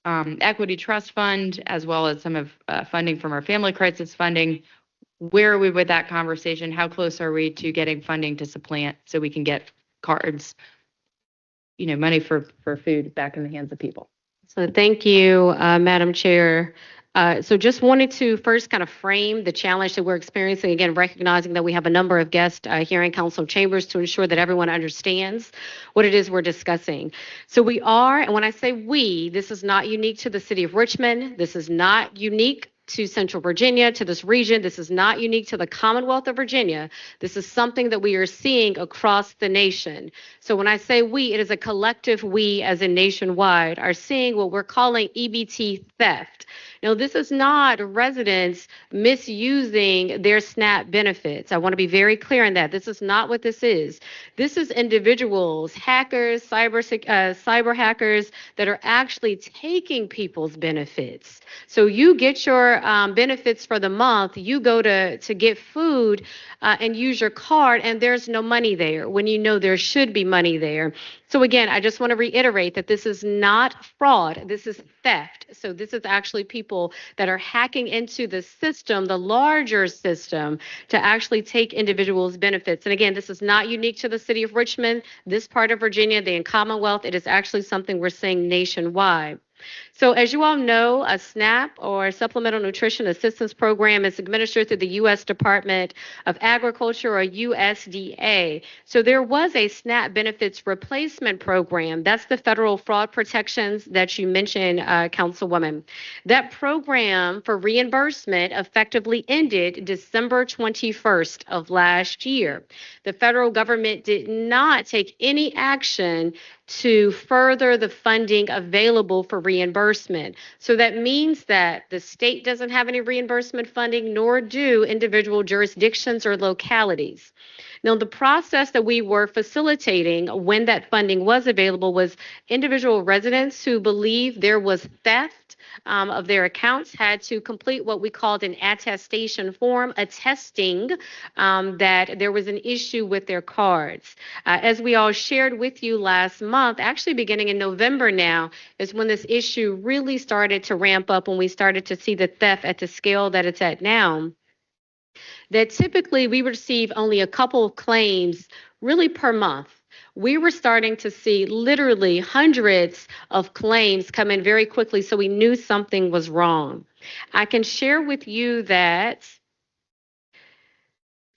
equity trust fund, as well as some of funding from our family crisis funding. Where are we with that conversation? How close are we to getting funding to supplant so we can get cards, money for food back in the hands of people? So thank you, Madam Chair. So just wanted to first kind of frame the challenge that we're experiencing, again, recognizing that we have a number of guests here in council chambers to ensure that everyone understands what it is we're discussing. So we are, and when I say we, this is not unique to the city of Richmond. This is not unique to Central Virginia, to this region. This is not unique to the Commonwealth of Virginia. This is something that we are seeing across the nation. So when I say we, it is a collective we, as in nationwide, are seeing what we're calling EBT theft. Now, this is not residents misusing their SNAP benefits. I want to be very clear on that. This is not what this is. This is individuals, hackers, cyber hackers that are actually taking people's benefits. So you get your benefits for the month, you go to get food and use your card, and there's no money there when you know there should be money there. So again, I just want to reiterate that this is not fraud. This is theft. So this is actually people that are hacking into the system, the larger system, to actually take individuals' benefits. And again, this is not unique to the city of Richmond, this part of Virginia, the Commonwealth. It is actually something we're seeing nationwide. So as you all know, a SNAP, or Supplemental Nutrition Assistance Program, is administered through the U.S. Department of Agriculture, or USDA. So there was a SNAP Benefits Replacement Program. That's the federal fraud protections that you mentioned, Councilwoman. That program for reimbursement effectively ended December 21st of last year. The federal government did not take any action to further the funding available for reimbursement. So that means that the state doesn't have any reimbursement funding, nor do individual jurisdictions or localities. Now, the process that we were facilitating when that funding was available was individual residents who believed there was theft of their accounts had to complete what we called an attestation form, attesting that there was an issue with their cards. As we all shared with you last month, actually beginning in November now, is when this issue really started to ramp up, when we started to see the theft at the scale that it's at now. That typically we receive only a couple of claims really per month. We were starting to see literally hundreds of claims come in very quickly, so we knew something was wrong. I can share with you that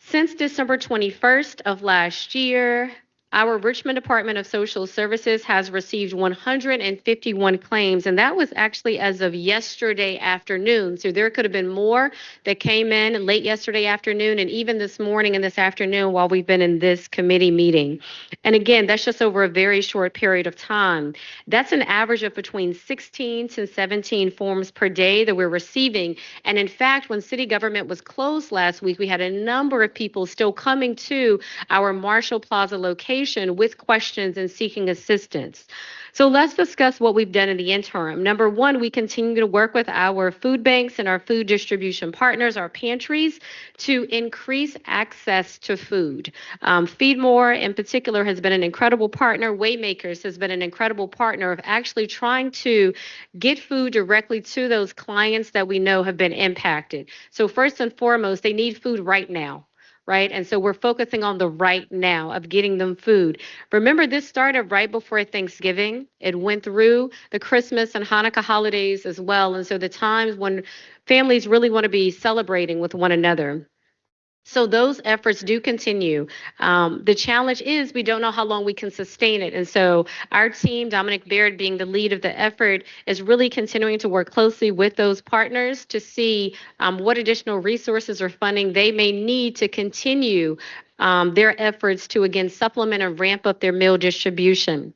since December 21st of last year, our Richmond Department of Social Services has received 151 claims, and that was actually as of yesterday afternoon. So there could have been more that came in late yesterday afternoon and even this morning and this afternoon while we've been in this committee meeting. And again, that's just over a very short period of time. That's an average of between 16 to 17 forms per day that we're receiving. And in fact, when city government was closed last week, we had a number of people still coming to our Marshall Plaza location with questions and seeking assistance. So let's discuss what we've done in the interim. Number one, we continue to work with our food banks and our food distribution partners, our pantries, to increase access to food. Feed More, in particular, has been an incredible partner. Waymakers has been an incredible partner of actually trying to get food directly to those clients that we know have been impacted. So first and foremost, they need food right now. Right? And so we're focusing on the right now of getting them food. Remember, this started right before Thanksgiving. It went through the Christmas and Hanukkah holidays as well. And so the times when families really want to be celebrating with one another. So those efforts do continue. The challenge is we don't know how long we can sustain it. And so our team, Dominic Baird being the lead of the effort, is really continuing to work closely with those partners to see what additional resources or funding they may need to continue their efforts to, again, supplement and ramp up their meal distribution.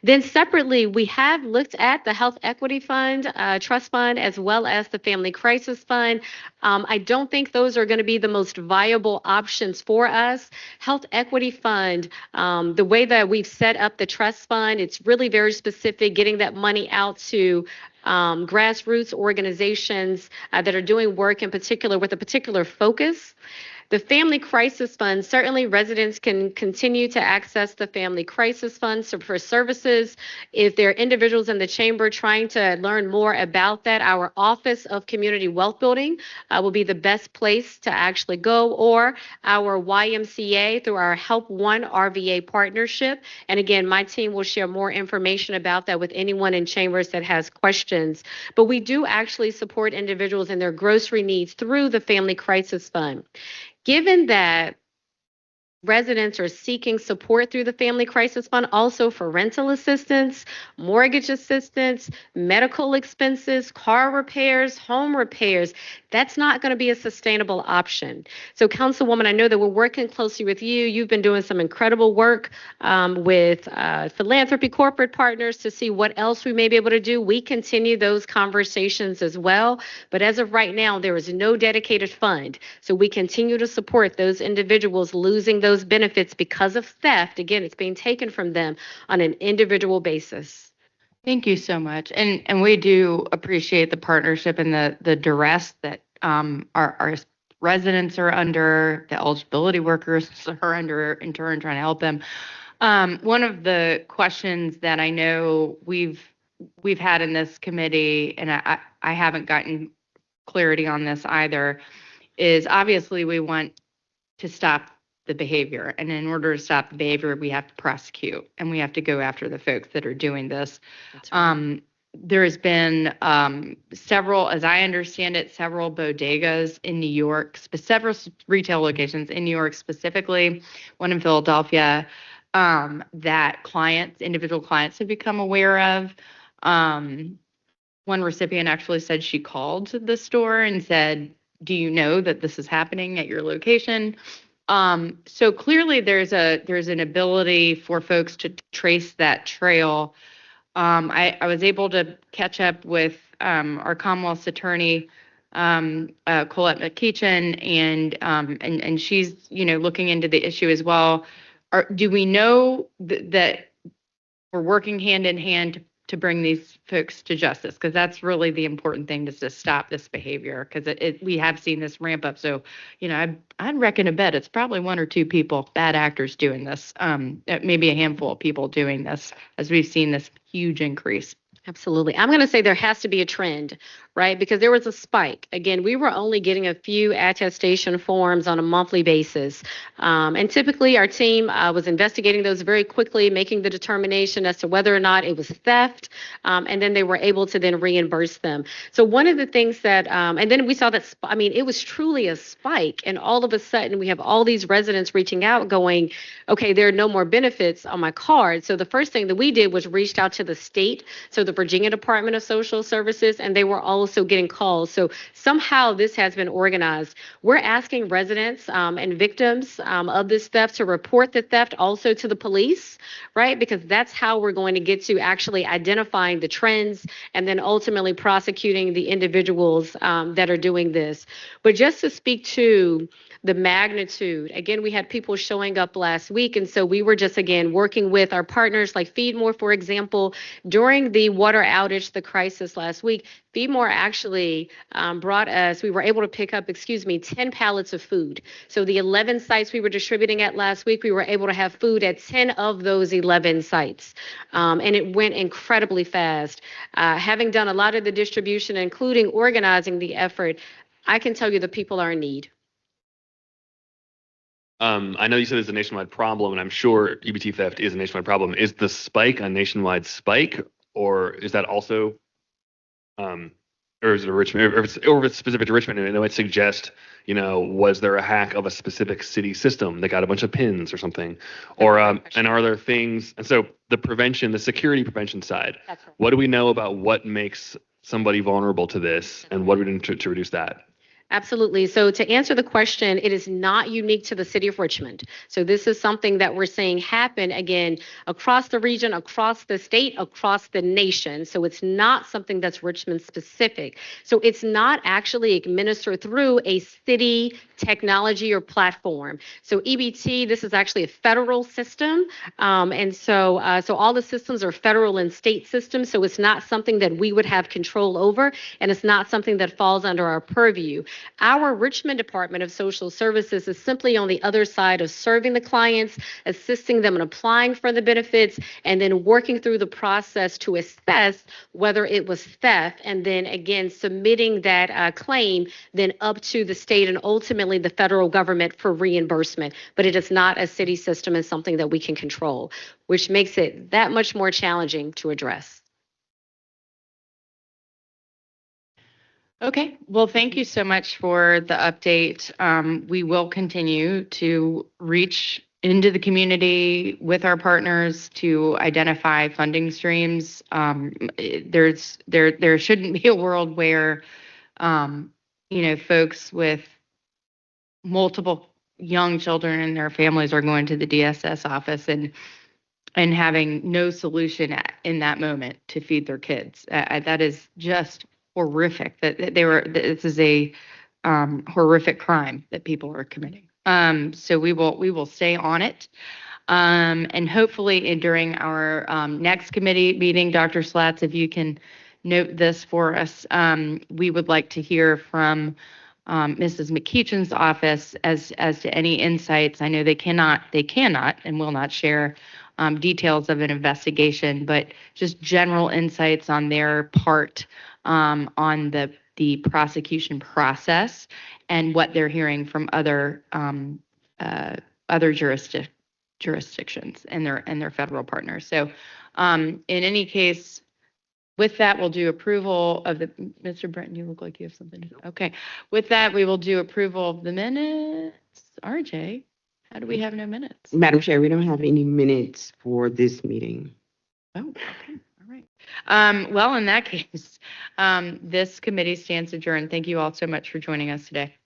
Then separately, we have looked at the Health Equity Fund, Trust Fund, as well as the Family Crisis Fund. I don't think those are going to be the most viable options for us. Health Equity Fund, the way that we've set up the trust fund, it's really very specific, getting that money out to grassroots organizations that are doing work in particular with a particular focus. The Family Crisis Fund, certainly residents can continue to access the Family Crisis Fund for services. If there are individuals in the chamber trying to learn more about that, our Office of Community Wealth Building will be the best place to actually go, or our YMCA through our Help One RVA partnership. And again, my team will share more information about that with anyone in chambers that has questions. But we do actually support individuals in their grocery needs through the Family Crisis Fund. Given that residents are seeking support through the Family Crisis Fund, also for rental assistance, mortgage assistance, medical expenses, car repairs, home repairs, that's not going to be a sustainable option. So, Councilwoman, I know that we're working closely with you. You've been doing some incredible work with philanthropy corporate partners to see what else we may be able to do. We continue those conversations as well. But as of right now, there is no dedicated fund. So we continue to support those individuals losing those benefits because of theft. Again, it's being taken from them on an individual basis. Thank you so much. And we do appreciate the partnership and the duress that our residents are under, the eligibility workers are under, in turn, trying to help them. One of the questions that I know we've had in this committee, and I haven't gotten clarity on this either, is obviously we want to stop the behavior. And in order to stop the behavior, we have to prosecute and we have to go after the folks that are doing this. There has been several, as I understand it, several bodegas in New York, several retail locations in New York specifically, one in Philadelphia, that individual clients have become aware of. One recipient actually said she called the store and said, "Do you know that this is happening at your location?" So clearly there's an ability for folks to trace that trail. I was able to catch up with our Commonwealth's attorney, Colette McKeechin, and she's looking into the issue as well. Do we know that we're working hand in hand to bring these folks to justice? Because that's really the important thing, is to stop this behavior, because we have seen this ramp up. So, I'd reckon a bet it's probably one or two people, bad actors, doing this, maybe a handful of people doing this, as we've seen this huge increase. Absolutely. I'm going to say there has to be a trend, right? Because there was a spike. Again, we were only getting a few attestation forms on a monthly basis. And typically our team was investigating those very quickly, making the determination as to whether or not it was theft. And then they were able to then reimburse them. So one of the things that, and then we saw that, it was truly a spike. And all of a sudden we have all these residents reaching out going, okay, there are no more benefits on my card. So the first thing that we did was reached out to the state. So the Virginia Department of Social Services, and they were also getting calls. So somehow this has been organized. We're asking residents and victims of this theft to report the theft also to the police, right? Because that's how we're going to get to actually identifying the trends and then ultimately prosecuting the individuals that are doing this. But just to speak to the magnitude, again, we had people showing up last week. And so we were just, again, working with our partners like Feedmore, for example, during the water outage, the crisis last week. Feedmore actually brought us, we were able to pick up, 10 pallets of food. So the 11 sites we were distributing at last week, we were able to have food at 10 of those 11 sites. And it went incredibly fast. Having done a lot of the distribution, including organizing the effort, I can tell you the people are in need. I know you said it's a nationwide problem, and I'm sure EBT theft is a nationwide problem. Is the spike a nationwide spike, or is that also, or is it a Richmond, or if it's specific to Richmond? And it might suggest, was there a hack of a specific city system that got a bunch of pins or something, or and are there things? And so the security prevention side. That's right. What do we know about what makes somebody vulnerable to this, and what are we doing to reduce that? Absolutely. So to answer the question, it is not unique to the city of Richmond. So this is something that we're seeing happen again across the region, across the state, across the nation. So it's not something that's Richmond specific. So it's not actually administered through a city technology or platform. So EBT, this is actually a federal system. So all the systems are federal and state systems. So it's not something that we would have control over, and it's not something that falls under our purview. Our Richmond Department of Social Services is simply on the other side of serving the clients, assisting them in applying for the benefits, and then working through the process to assess whether it was theft, and then again submitting that claim then up to the state and ultimately the federal government for reimbursement. But it is not a city system and something that we can control, which makes it that much more challenging to address. Okay, well, thank you so much for the update. We will continue to reach into the community with our partners to identify funding streams. There shouldn't be a world where, folks with multiple young children and their families are going to the DSS office and having no solution in that moment to feed their kids. That is just horrific. This is a horrific crime that people are committing. So we will stay on it. And hopefully during our next committee meeting, Dr. Slatz, if you can note this for us, we would like to hear from Mrs. McKeechen's office as to any insights. I know they cannot and will not share details of an investigation, but just general insights on their part on the prosecution process and what they're hearing from other jurisdictions and their federal partners. So in any case, with that, we'll do approval of the, Mr. Brenton, you look like you have something to say. Okay. With that, we will do approval of the minutes. RJ, how do we have no minutes? Madam Chair, we don't have any minutes for this meeting. Oh, okay. All right. Well, in that case, this committee stands adjourned. Thank you all so much for joining us today.